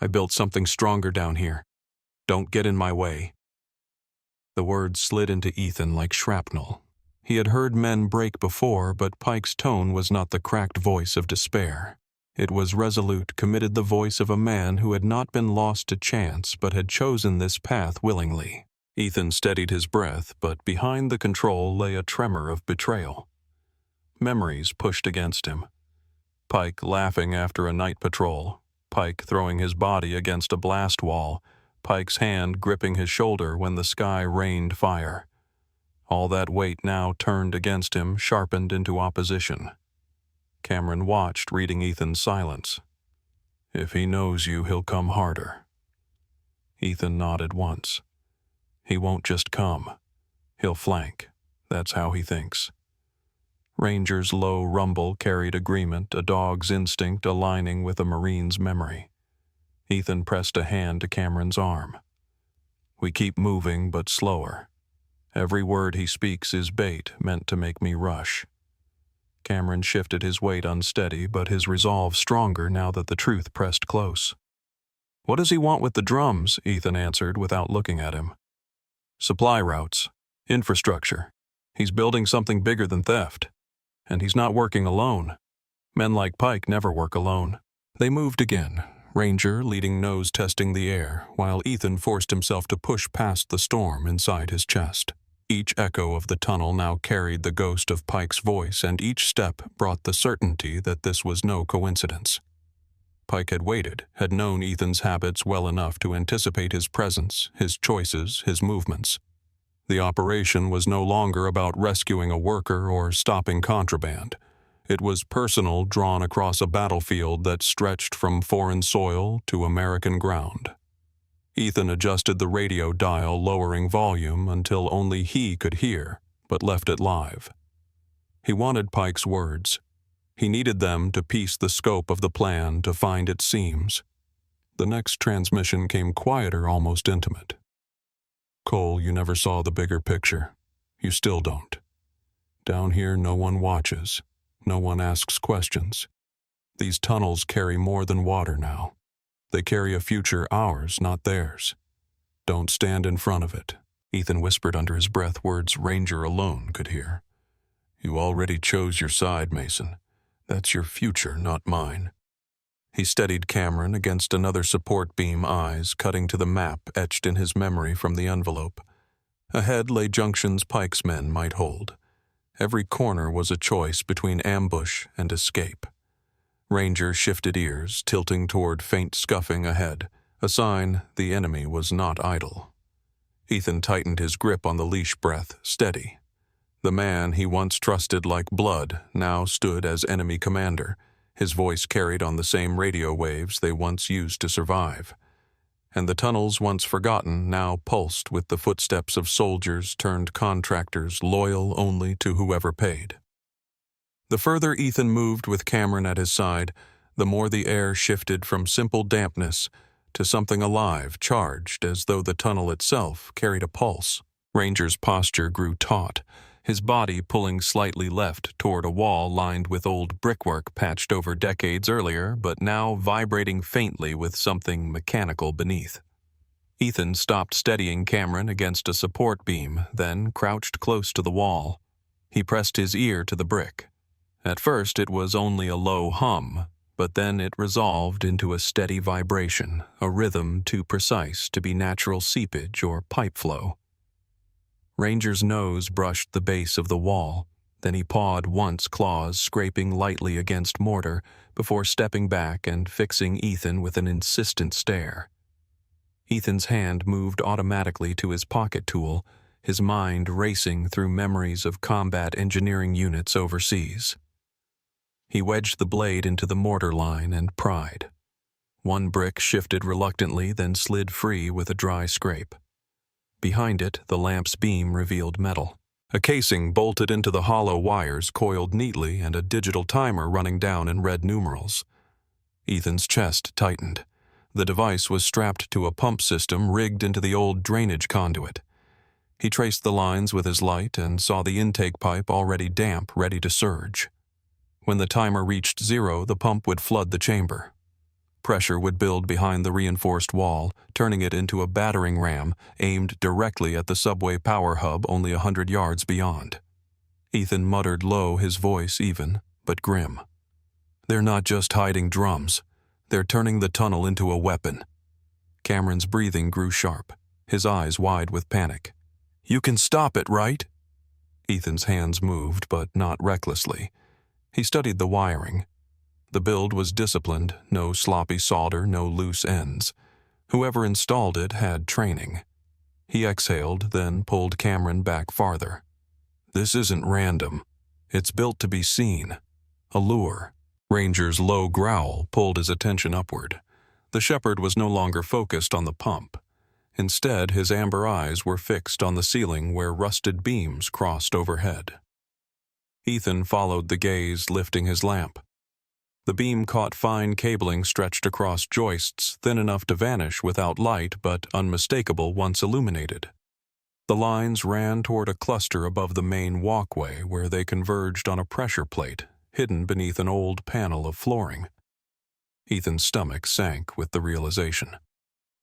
I built something stronger down here. Don't get in my way." The words slid into Ethan like shrapnel. He had heard men break before, but Pike's tone was not the cracked voice of despair. It was resolute, committed, the voice of a man who had not been lost to chance, but had chosen this path willingly. Ethan steadied his breath, but behind the control lay a tremor of betrayal. Memories pushed against him. Pike laughing after a night patrol, Pike throwing his body against a blast wall, Pike's hand gripping his shoulder when the sky rained fire. All that weight now turned against him, sharpened into opposition. Cameron watched, reading Ethan's silence. "If he knows you, he'll come harder." Ethan nodded once. "He won't just come. He'll flank. That's how he thinks." Ranger's low rumble carried agreement, a dog's instinct aligning with a Marine's memory. Ethan pressed a hand to Cameron's arm. "We keep moving, but slower. Every word he speaks is bait, meant to make me rush." Cameron shifted his weight unsteady, but his resolve stronger now that the truth pressed close. "What does he want with the drums?" Ethan answered without looking at him. "Supply routes. Infrastructure. He's building something bigger than theft. And he's not working alone. Men like Pike never work alone." They moved again, Ranger leading nose testing the air, while Ethan forced himself to push past the storm inside his chest. Each echo of the tunnel now carried the ghost of Pike's voice, and each step brought the certainty that this was no coincidence. Pike had waited, had known Ethan's habits well enough to anticipate his presence, his choices, his movements. The operation was no longer about rescuing a worker or stopping contraband. It was personal, drawn across a battlefield that stretched from foreign soil to American ground. Ethan adjusted the radio dial, lowering volume until only he could hear, but left it live. He wanted Pike's words. He needed them to piece the scope of the plan, to find its seams. The next transmission came quieter, almost intimate. "Cole, you never saw the bigger picture. You still don't. Down here, no one watches. No one asks questions. These tunnels carry more than water now. They carry a future ours, not theirs. Don't stand in front of it." Ethan whispered under his breath, words Ranger alone could hear. "You already chose your side, Mason. That's your future, not mine." He steadied Cameron against another support beam, eyes cutting to the map etched in his memory from the envelope. Ahead lay junctions Pike's men might hold. Every corner was a choice between ambush and escape. Ranger shifted ears, tilting toward faint scuffing ahead, a sign the enemy was not idle. Ethan tightened his grip on the leash, breath steady. The man he once trusted like blood now stood as enemy commander, his voice carried on the same radio waves they once used to survive. And the tunnels once forgotten now pulsed with the footsteps of soldiers turned contractors, loyal only to whoever paid. The further Ethan moved with Cameron at his side, the more the air shifted from simple dampness to something alive, charged, as though the tunnel itself carried a pulse. Ranger's posture grew taut, his body pulling slightly left toward a wall lined with old brickwork patched over decades earlier, but now vibrating faintly with something mechanical beneath. Ethan stopped, steadying Cameron against a support beam, then crouched close to the wall. He pressed his ear to the brick. At first it was only a low hum, but then it resolved into a steady vibration, a rhythm too precise to be natural seepage or pipe flow. Ranger's nose brushed the base of the wall, then he pawed once, claws scraping lightly against mortar, before stepping back and fixing Ethan with an insistent stare. Ethan's hand moved automatically to his pocket tool, his mind racing through memories of combat engineering units overseas. He wedged the blade into the mortar line and pried. One brick shifted reluctantly, then slid free with a dry scrape. Behind it, the lamp's beam revealed metal. A casing bolted into the hollow wires coiled neatly, and a digital timer running down in red numerals. Ethan's chest tightened. The device was strapped to a pump system rigged into the old drainage conduit. He traced the lines with his light and saw the intake pipe already damp, ready to surge. When the timer reached 0, the pump would flood the chamber. Pressure would build behind the reinforced wall, turning it into a battering ram aimed directly at the subway power hub only 100 yards beyond. Ethan muttered low, his voice even, but grim. "They're not just hiding drums. They're turning the tunnel into a weapon." Cameron's breathing grew sharp, his eyes wide with panic. "You can stop it, right?" Ethan's hands moved, but not recklessly. He studied the wiring. The build was disciplined, no sloppy solder, no loose ends. Whoever installed it had training. He exhaled, then pulled Cameron back farther. "This isn't random. It's built to be seen. a lure. Ranger's low growl pulled his attention upward. The shepherd was no longer focused on the pump. Instead, his amber eyes were fixed on the ceiling where rusted beams crossed overhead. Ethan followed the gaze, lifting his lamp. The beam caught fine cabling stretched across joists thin enough to vanish without light but unmistakable once illuminated. The lines ran toward a cluster above the main walkway where they converged on a pressure plate hidden beneath an old panel of flooring. Ethan's stomach sank with the realization.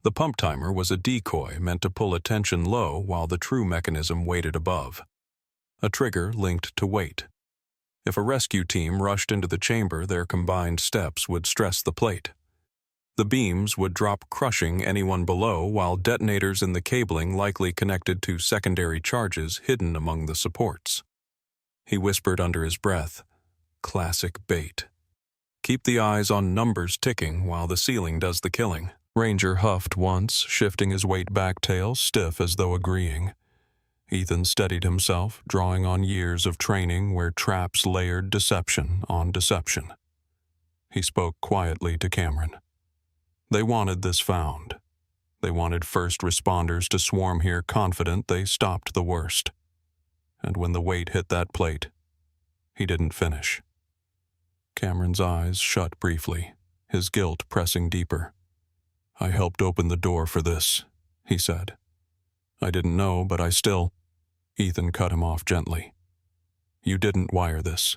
The pump timer was a decoy meant to pull attention low while the true mechanism waited above. A trigger linked to weight. If a rescue team rushed into the chamber, their combined steps would stress the plate. The beams would drop, crushing anyone below, while detonators in the cabling likely connected to secondary charges hidden among the supports. He whispered under his breath, "Classic bait. Keep the eyes on numbers ticking while the ceiling does the killing." Ranger huffed once, shifting his weight back tail stiff as though agreeing. Ethan steadied himself, drawing on years of training where traps layered deception on deception. He spoke quietly to Cameron. They wanted this found. They wanted first responders to swarm here confident they stopped the worst. And when the weight hit that plate, he didn't finish. Cameron's eyes shut briefly, his guilt pressing deeper. "I helped open the door for this," he said. "I didn't know, but I still—" Ethan cut him off gently. "You didn't wire this.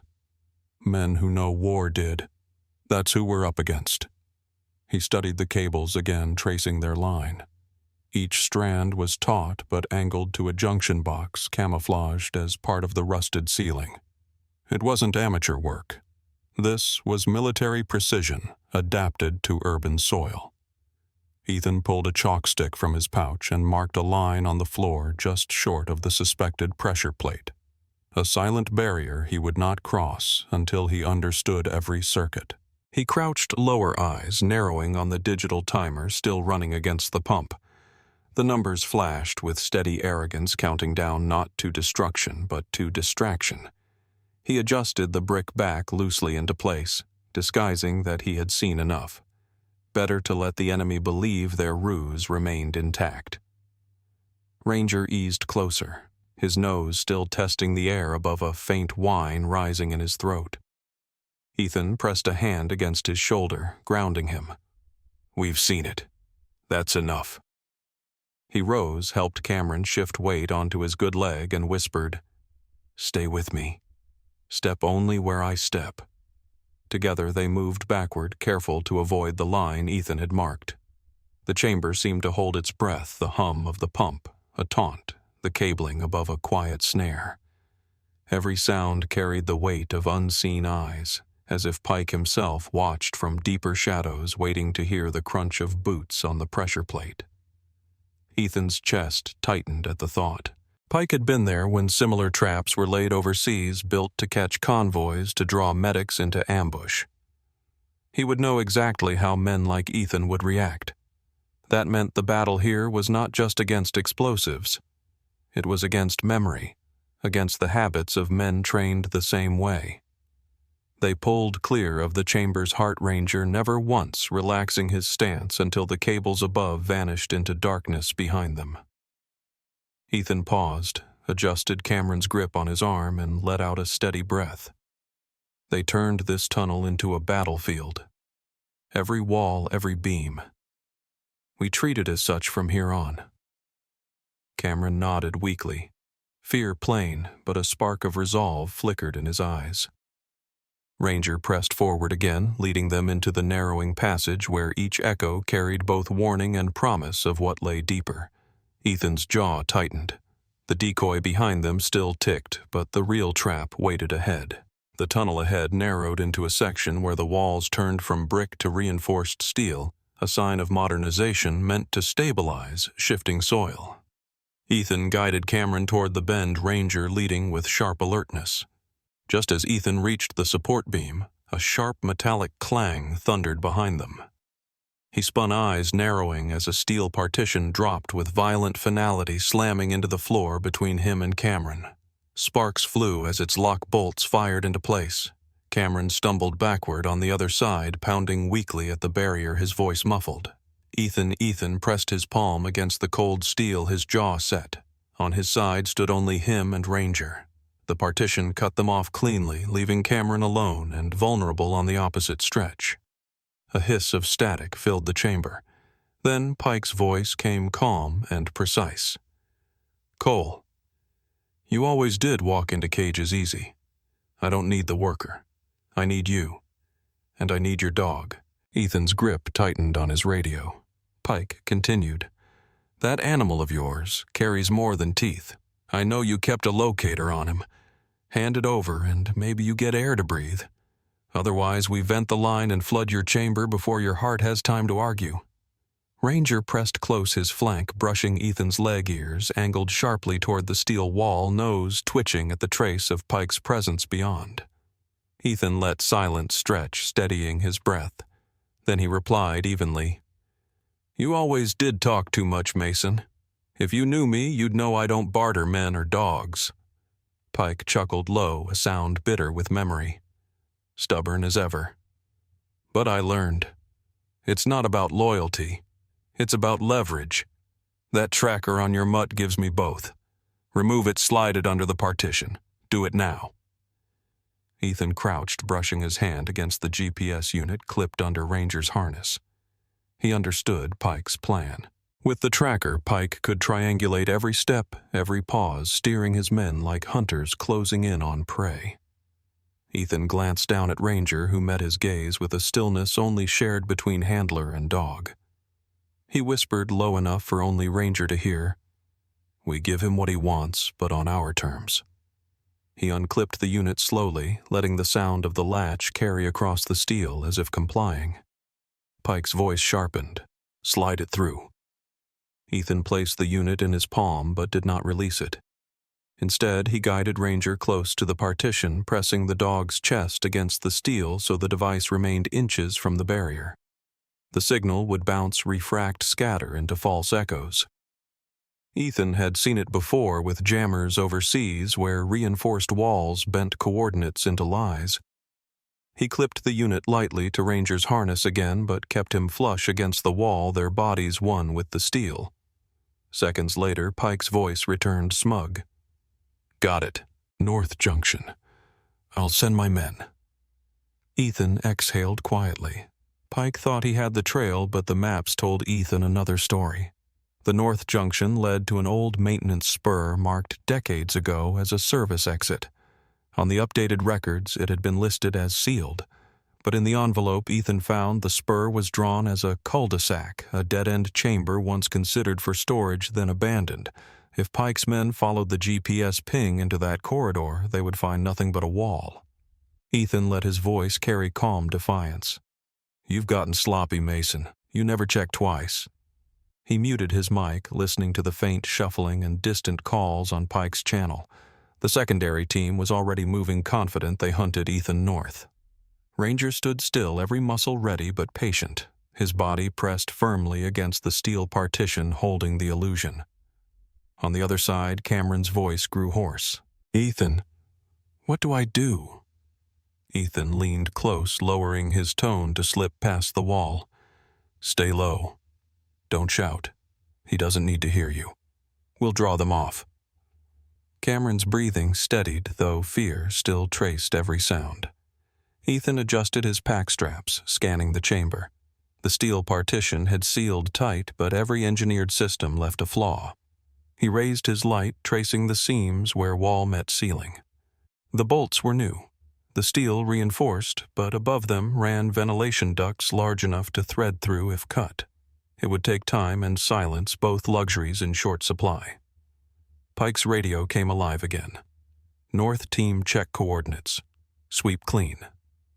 Men who know war did. That's who we're up against." He studied the cables again, tracing their line. Each strand was taut but angled to a junction box camouflaged as part of the rusted ceiling. It wasn't amateur work. This was military precision adapted to urban soil. Ethan pulled a chalk stick from his pouch and marked a line on the floor just short of the suspected pressure plate. A silent barrier he would not cross until he understood every circuit. He crouched, lower eyes narrowing on the digital timer still running against the pump. The numbers flashed with steady arrogance, counting down not to destruction but to distraction. He adjusted the brick back loosely into place, disguising that he had seen enough. Better to let the enemy believe their ruse remained intact. Ranger eased closer, his nose still testing the air above a faint whine rising in his throat. Ethan pressed a hand against his shoulder, grounding him. "We've seen it. That's enough." He rose, helped Cameron shift weight onto his good leg, and whispered, "Stay with me. Step only where I step." Together they moved backward, careful to avoid the line Ethan had marked. The chamber seemed to hold its breath, the hum of the pump, a taunt, the cabling above a quiet snare. Every sound carried the weight of unseen eyes, as if Pike himself watched from deeper shadows, waiting to hear the crunch of boots on the pressure plate. Ethan's chest tightened at the thought. Pike had been there when similar traps were laid overseas, built to catch convoys to draw medics into ambush. He would know exactly how men like Ethan would react. That meant the battle here was not just against explosives. It was against memory, against the habits of men trained the same way. They pulled clear of the chamber's heart ranger, never once relaxing his stance until the cables above vanished into darkness behind them. Ethan paused, adjusted Cameron's grip on his arm, and let out a steady breath. They turned this tunnel into a battlefield. Every wall, every beam. We treat it as such from here on. Cameron nodded weakly. Fear plain, but a spark of resolve flickered in his eyes. Ranger pressed forward again, leading them into the narrowing passage where each echo carried both warning and promise of what lay deeper. Ethan's jaw tightened. The decoy behind them still ticked, but the real trap waited ahead. The tunnel ahead narrowed into a section where the walls turned from brick to reinforced steel, a sign of modernization meant to stabilize shifting soil. Ethan guided Cameron toward the bend, Ranger leading with sharp alertness. Just as Ethan reached the support beam, a sharp metallic clang thundered behind them. He spun, eyes narrowing as a steel partition dropped with violent finality, slamming into the floor between him and Cameron. Sparks flew as its lock bolts fired into place. Cameron stumbled backward on the other side, pounding weakly at the barrier, his voice muffled. Ethan pressed his palm against the cold steel, his jaw set. On his side stood only him and Ranger. The partition cut them off cleanly, leaving Cameron alone and vulnerable on the opposite stretch. A hiss of static filled the chamber. Then Pike's voice came calm and precise. "Cole, you always did walk into cages easy. I don't need the worker. I need you. And I need your dog." Ethan's grip tightened on his radio. Pike continued. "That animal of yours carries more than teeth. I know you kept a locator on him. Hand it over and maybe you get air to breathe. Otherwise, we vent the line and flood your chamber before your heart has time to argue." Ranger pressed close his flank, brushing Ethan's leg ears, angled sharply toward the steel wall, nose twitching at the trace of Pike's presence beyond. Ethan let silence stretch, steadying his breath. Then he replied evenly, "You always did talk too much, Mason. If you knew me, you'd know I don't barter men or dogs." Pike chuckled low, a sound bitter with memory. "Stubborn as ever. But I learned. It's not about loyalty. It's about leverage. That tracker on your mutt gives me both. Remove it, slide it under the partition. Do it now." Ethan crouched, brushing his hand against the GPS unit clipped under Ranger's harness. He understood Pike's plan. With the tracker, Pike could triangulate every step, every pause, steering his men like hunters closing in on prey. Ethan glanced down at Ranger, who met his gaze with a stillness only shared between handler and dog. He whispered low enough for only Ranger to hear, "We give him what he wants, but on our terms." He unclipped the unit slowly, letting the sound of the latch carry across the steel as if complying. Pike's voice sharpened. "Slide it through." Ethan placed the unit in his palm but did not release it. Instead, he guided Ranger close to the partition, pressing the dog's chest against the steel so the device remained inches from the barrier. The signal would bounce, refract, scatter into false echoes. Ethan had seen it before with jammers overseas where reinforced walls bent coordinates into lies. He clipped the unit lightly to Ranger's harness again but kept him flush against the wall, their bodies one with the steel. Seconds later, Pike's voice returned smug. "Got it. North Junction. I'll send my men." Ethan exhaled quietly. Pike thought he had the trail, but the maps told Ethan another story. The North Junction led to an old maintenance spur marked decades ago as a service exit. On the updated records, it had been listed as sealed, but in the envelope Ethan found the spur was drawn as a cul-de-sac, a dead-end chamber once considered for storage, then abandoned. If Pike's men followed the GPS ping into that corridor, they would find nothing but a wall. Ethan let his voice carry calm defiance. "You've gotten sloppy, Mason. You never check twice." He muted his mic, listening to the faint shuffling and distant calls on Pike's channel. The secondary team was already moving, confident they hunted Ethan north. Ranger stood still, every muscle ready but patient, his body pressed firmly against the steel partition holding the illusion. On the other side, Cameron's voice grew hoarse. "Ethan, what do I do?" Ethan leaned close, lowering his tone to slip past the wall. "Stay low. Don't shout. He doesn't need to hear you. We'll draw them off." Cameron's breathing steadied, though fear still traced every sound. Ethan adjusted his pack straps, scanning the chamber. The steel partition had sealed tight, but every engineered system left a flaw. He raised his light, tracing the seams where wall met ceiling. The bolts were new. The steel reinforced, but above them ran ventilation ducts large enough to thread through if cut. It would take time and silence, both luxuries in short supply. Pike's radio came alive again. "North team check coordinates. Sweep clean.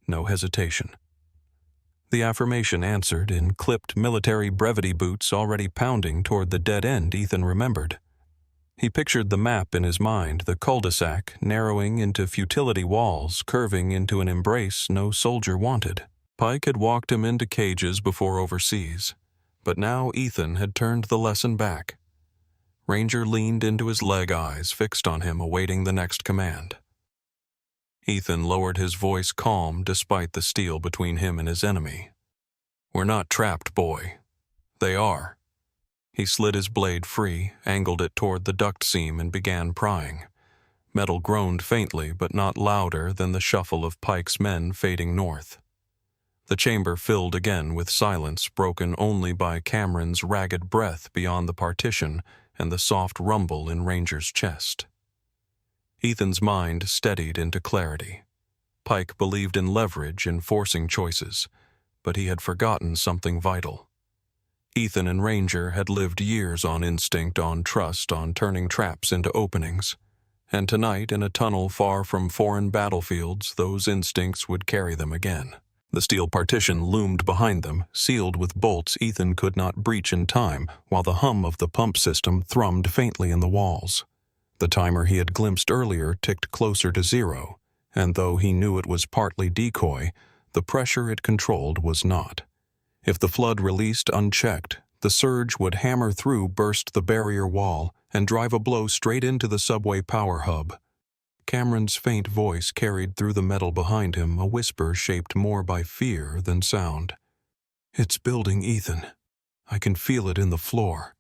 No hesitation." The affirmation answered in clipped military brevity boots already pounding toward the dead end Ethan remembered. He pictured the map in his mind, the cul-de-sac narrowing into futility walls, curving into an embrace no soldier wanted. Pike had walked him into cages before overseas, but now Ethan had turned the lesson back. Ranger leaned into his leg eyes, fixed on him, awaiting the next command. Ethan lowered his voice calm despite the steel between him and his enemy. "We're not trapped, boy. They are." He slid his blade free, angled it toward the duct seam, and began prying. Metal groaned faintly, but not louder than the shuffle of Pike's men fading north. The chamber filled again with silence, broken only by Cameron's ragged breath beyond the partition and the soft rumble in Ranger's chest. Ethan's mind steadied into clarity. Pike believed in leverage in forcing choices, but he had forgotten something vital. Ethan and Ranger had lived years on instinct, on trust, on turning traps into openings. And tonight, in a tunnel far from foreign battlefields, those instincts would carry them again. The steel partition loomed behind them, sealed with bolts Ethan could not breach in time, while the hum of the pump system thrummed faintly in the walls. The timer he had glimpsed earlier ticked closer to 0, and though he knew it was partly decoy, the pressure it controlled was not. If the flood released unchecked, the surge would hammer through, burst the barrier wall, and drive a blow straight into the subway power hub. Cameron's faint voice carried through the metal behind him, a whisper shaped more by fear than sound. "It's building, Ethan. I can feel it in the floor."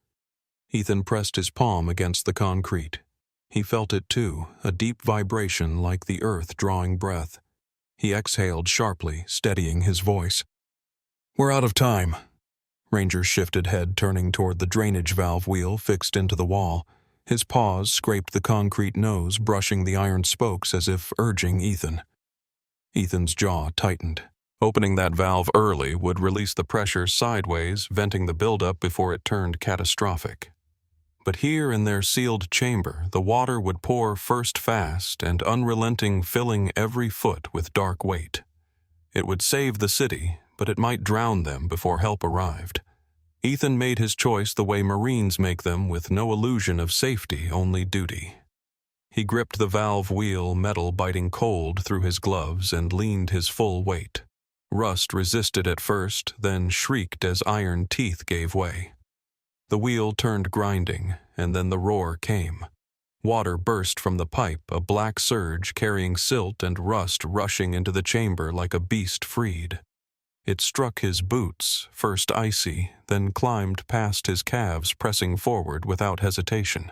Ethan pressed his palm against the concrete. He felt it too, a deep vibration like the earth drawing breath. He exhaled sharply, steadying his voice. "We're out of time." Ranger shifted head, turning toward the drainage valve wheel fixed into the wall. His paws scraped the concrete nose, brushing the iron spokes as if urging Ethan. Ethan's jaw tightened. Opening that valve early would release the pressure sideways, venting the buildup before it turned catastrophic. But here in their sealed chamber, the water would pour first fast and unrelenting, filling every foot with dark weight. It would save the city, but it might drown them before help arrived. Ethan made his choice the way Marines make them, with no illusion of safety, only duty. He gripped the valve wheel, metal biting cold through his gloves, and leaned his full weight. Rust resisted at first, then shrieked as iron teeth gave way. The wheel turned grinding, and then the roar came. Water burst from the pipe, a black surge carrying silt and rust rushing into the chamber like a beast freed. It struck his boots, first icy, then climbed past his calves, pressing forward without hesitation.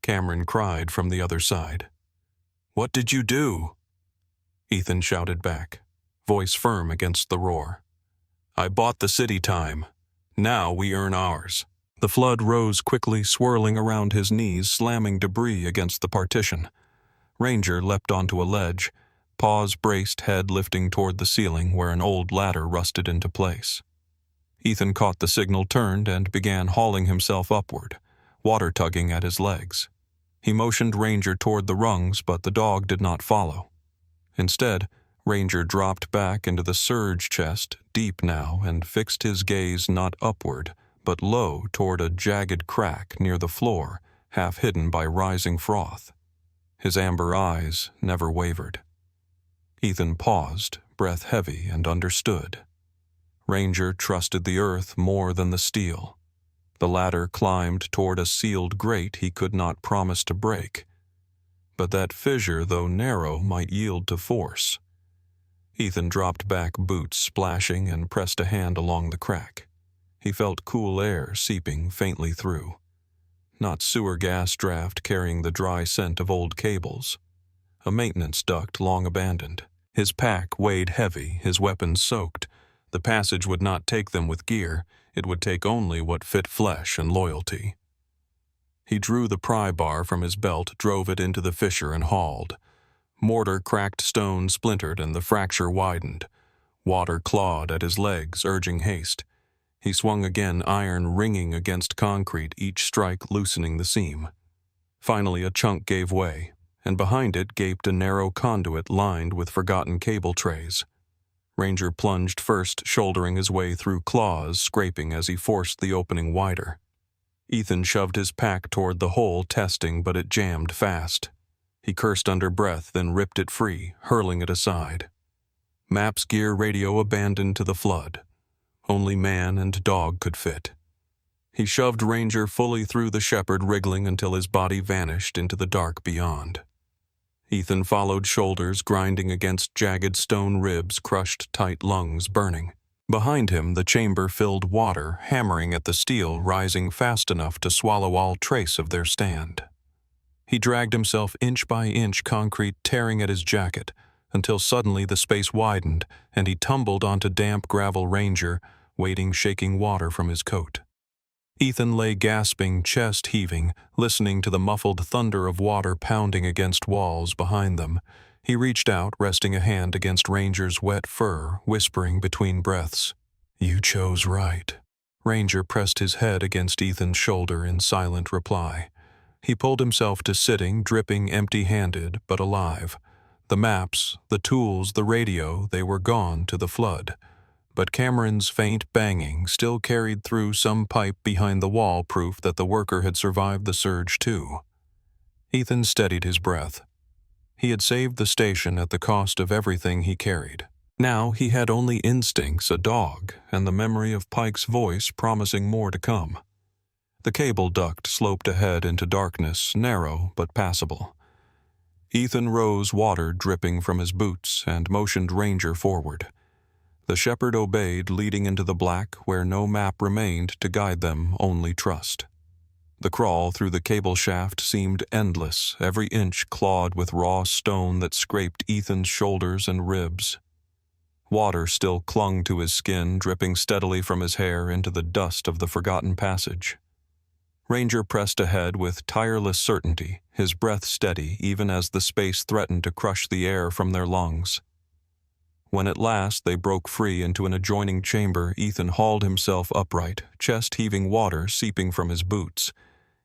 Cameron cried from the other side. "What did you do?" Ethan shouted back, voice firm against the roar. "I bought the city time. Now we earn ours." The flood rose quickly, swirling around his knees, slamming debris against the partition. Ranger leapt onto a ledge, paws braced, head lifting toward the ceiling where an old ladder rusted into place. Ethan caught the signal, turned, and began hauling himself upward, water tugging at his legs. He motioned Ranger toward the rungs, but the dog did not follow. Instead, Ranger dropped back into the surge chest, deep now, and fixed his gaze not upward, but low toward a jagged crack near the floor, half hidden by rising froth. His amber eyes never wavered. Ethan paused, breath heavy, and understood. Ranger trusted the earth more than the steel. The ladder climbed toward a sealed grate he could not promise to break. But that fissure, though narrow, might yield to force. Ethan dropped back, boots splashing, and pressed a hand along the crack. He felt cool air seeping faintly through. Not sewer gas draft carrying the dry scent of old cables. A maintenance duct long abandoned. His pack weighed heavy, his weapons soaked. The passage would not take them with gear. It would take only what fit flesh and loyalty. He drew the pry bar from his belt, drove it into the fissure, and hauled. Mortar cracked stone, splintered, and the fracture widened. Water clawed at his legs, urging haste. He swung again, iron ringing against concrete, each strike loosening the seam. Finally, a chunk gave way, and behind it gaped a narrow conduit lined with forgotten cable trays. Ranger plunged first, shouldering his way through claws, scraping as he forced the opening wider. Ethan shoved his pack toward the hole, testing, but it jammed fast. He cursed under breath, then ripped it free, hurling it aside. Maps, gear, radio abandoned to the flood. Only man and dog could fit. He shoved Ranger fully through the shepherd, wriggling until his body vanished into the dark beyond. Ethan followed, shoulders grinding against jagged stone ribs, crushed tight lungs burning. Behind him, the chamber filled water, hammering at the steel, rising fast enough to swallow all trace of their stand. He dragged himself inch by inch, concrete tearing at his jacket, until suddenly the space widened and he tumbled onto damp gravel Ranger, wading shaking water from his coat. Ethan lay gasping, chest heaving, listening to the muffled thunder of water pounding against walls behind them. He reached out, resting a hand against Ranger's wet fur, whispering between breaths, "You chose right." Ranger pressed his head against Ethan's shoulder in silent reply. He pulled himself to sitting, dripping, empty-handed, but alive. The maps, the tools, the radio, they were gone to the flood. But Cameron's faint banging still carried through some pipe behind the wall, proof that the worker had survived the surge too. Ethan steadied his breath. He had saved the station at the cost of everything he carried. Now he had only instincts, a dog, and the memory of Pike's voice promising more to come. The cable duct sloped ahead into darkness, narrow but passable. Ethan rose, water dripping from his boots, and motioned Ranger forward. The shepherd obeyed, leading into the black where no map remained to guide them, only trust. The crawl through the cable shaft seemed endless, every inch clawed with raw stone that scraped Ethan's shoulders and ribs. Water still clung to his skin, dripping steadily from his hair into the dust of the forgotten passage. Ranger pressed ahead with tireless certainty, his breath steady even as the space threatened to crush the air from their lungs. When at last they broke free into an adjoining chamber, Ethan hauled himself upright, chest heaving, water seeping from his boots.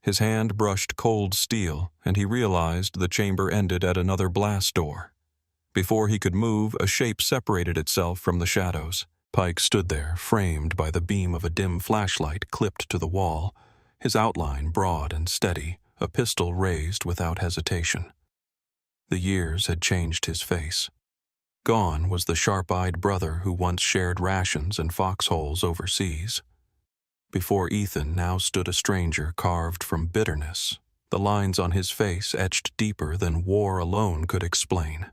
His hand brushed cold steel, and he realized the chamber ended at another blast door. Before he could move, a shape separated itself from the shadows. Pike stood there, framed by the beam of a dim flashlight clipped to the wall, his outline broad and steady, a pistol raised without hesitation. The years had changed his face. Gone was the sharp-eyed brother who once shared rations and foxholes overseas. Before Ethan now stood a stranger carved from bitterness, the lines on his face etched deeper than war alone could explain.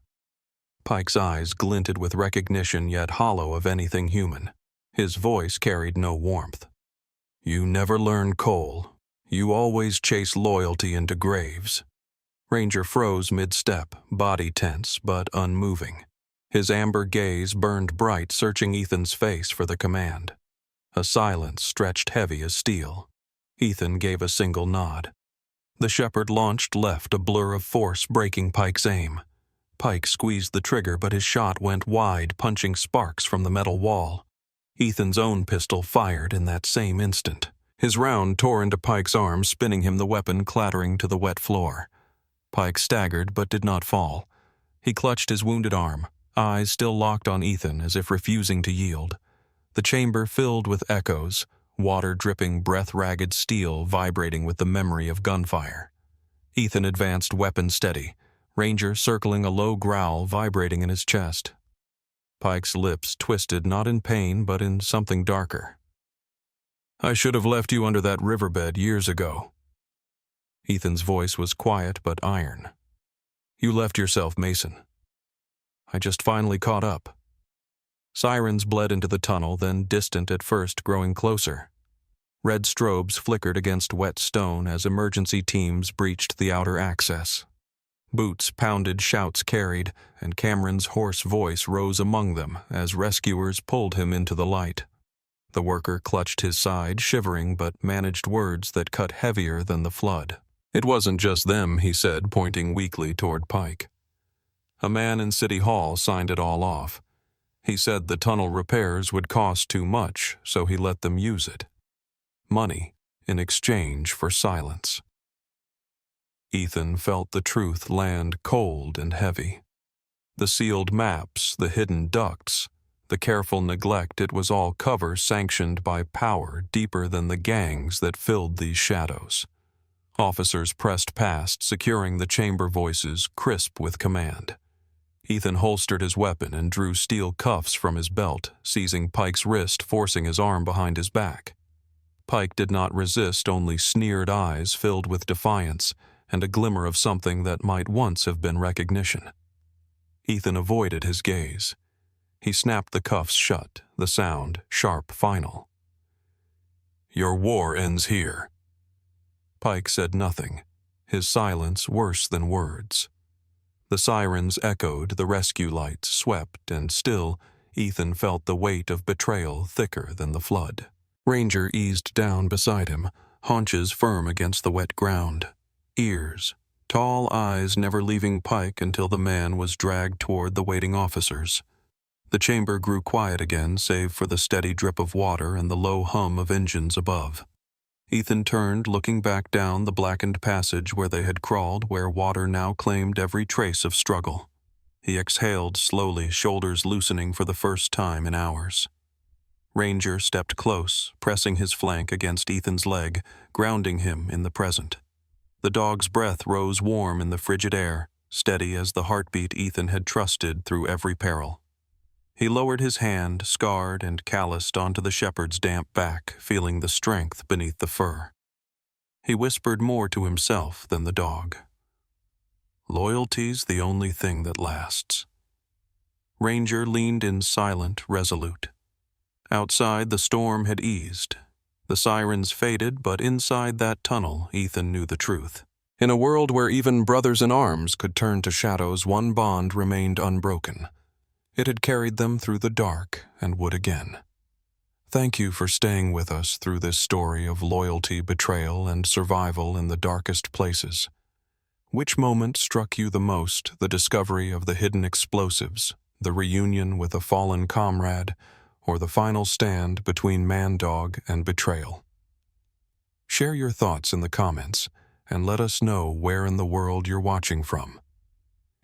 Pike's eyes glinted with recognition, yet hollow of anything human. His voice carried no warmth. "You never learn, Cole. You always chase loyalty into graves." Ranger froze mid-step, body tense but unmoving. His amber gaze burned bright, searching Ethan's face for the command. A silence stretched heavy as steel. Ethan gave a single nod. The shepherd launched left, a blur of force breaking Pike's aim. Pike squeezed the trigger, but his shot went wide, punching sparks from the metal wall. Ethan's own pistol fired in that same instant. His round tore into Pike's arm, spinning him, the weapon clattering to the wet floor. Pike staggered but did not fall. He clutched his wounded arm, eyes still locked on Ethan as if refusing to yield. The chamber filled with echoes, water dripping, breath-ragged steel vibrating with the memory of gunfire. Ethan advanced, weapon steady, Ranger circling, a low growl vibrating in his chest. Pike's lips twisted, not in pain but in something darker. "I should have left you under that riverbed years ago." Ethan's voice was quiet but iron. "You left yourself, Mason. I just finally caught up." Sirens bled into the tunnel, then distant at first, growing closer. Red strobes flickered against wet stone as emergency teams breached the outer access. Boots pounded, shouts carried, and Cameron's hoarse voice rose among them as rescuers pulled him into the light. The worker clutched his side, shivering, but managed words that cut heavier than the flood. "It wasn't just them," he said, pointing weakly toward Pike. "A man in City Hall signed it all off. He said the tunnel repairs would cost too much, so he let them use it. Money in exchange for silence." Ethan felt the truth land cold and heavy. The sealed maps, the hidden ducts, the careful neglect, it was all cover sanctioned by power deeper than the gangs that filled these shadows. Officers pressed past, securing the chamber voices, crisp with command. Ethan holstered his weapon and drew steel cuffs from his belt, seizing Pike's wrist, forcing his arm behind his back. Pike did not resist, only sneered eyes filled with defiance, and a glimmer of something that might once have been recognition. Ethan avoided his gaze. He snapped the cuffs shut, the sound sharp, final. "Your war ends here." Pike said nothing, his silence worse than words. The sirens echoed, the rescue lights swept, and still, Ethan felt the weight of betrayal thicker than the flood. Ranger eased down beside him, haunches firm against the wet ground. Ears, tall eyes never leaving Pike until the man was dragged toward the waiting officers. The chamber grew quiet again, save for the steady drip of water and the low hum of engines above. Ethan turned, looking back down the blackened passage where they had crawled, where water now claimed every trace of struggle. He exhaled slowly, shoulders loosening for the first time in hours. Ranger stepped close, pressing his flank against Ethan's leg, grounding him in the present. The dog's breath rose warm in the frigid air, steady as the heartbeat Ethan had trusted through every peril. He lowered his hand, scarred and calloused, onto the shepherd's damp back, feeling the strength beneath the fur. He whispered more to himself than the dog. "Loyalty's the only thing that lasts." Ranger leaned in silent, resolute. Outside, the storm had eased. The sirens faded, but inside that tunnel, Ethan knew the truth. In a world where even brothers in arms could turn to shadows, one bond remained unbroken. It had carried them through the dark and would again. Thank you for staying with us through this story of loyalty, betrayal, and survival in the darkest places. Which moment struck you the most, the discovery of the hidden explosives, the reunion with a fallen comrade, or the final stand between man-dog and betrayal? Share your thoughts in the comments, and let us know where in the world you're watching from.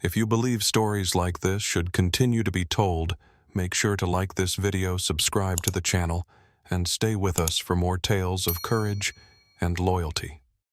If you believe stories like this should continue to be told, make sure to like this video, subscribe to the channel, and stay with us for more tales of courage and loyalty.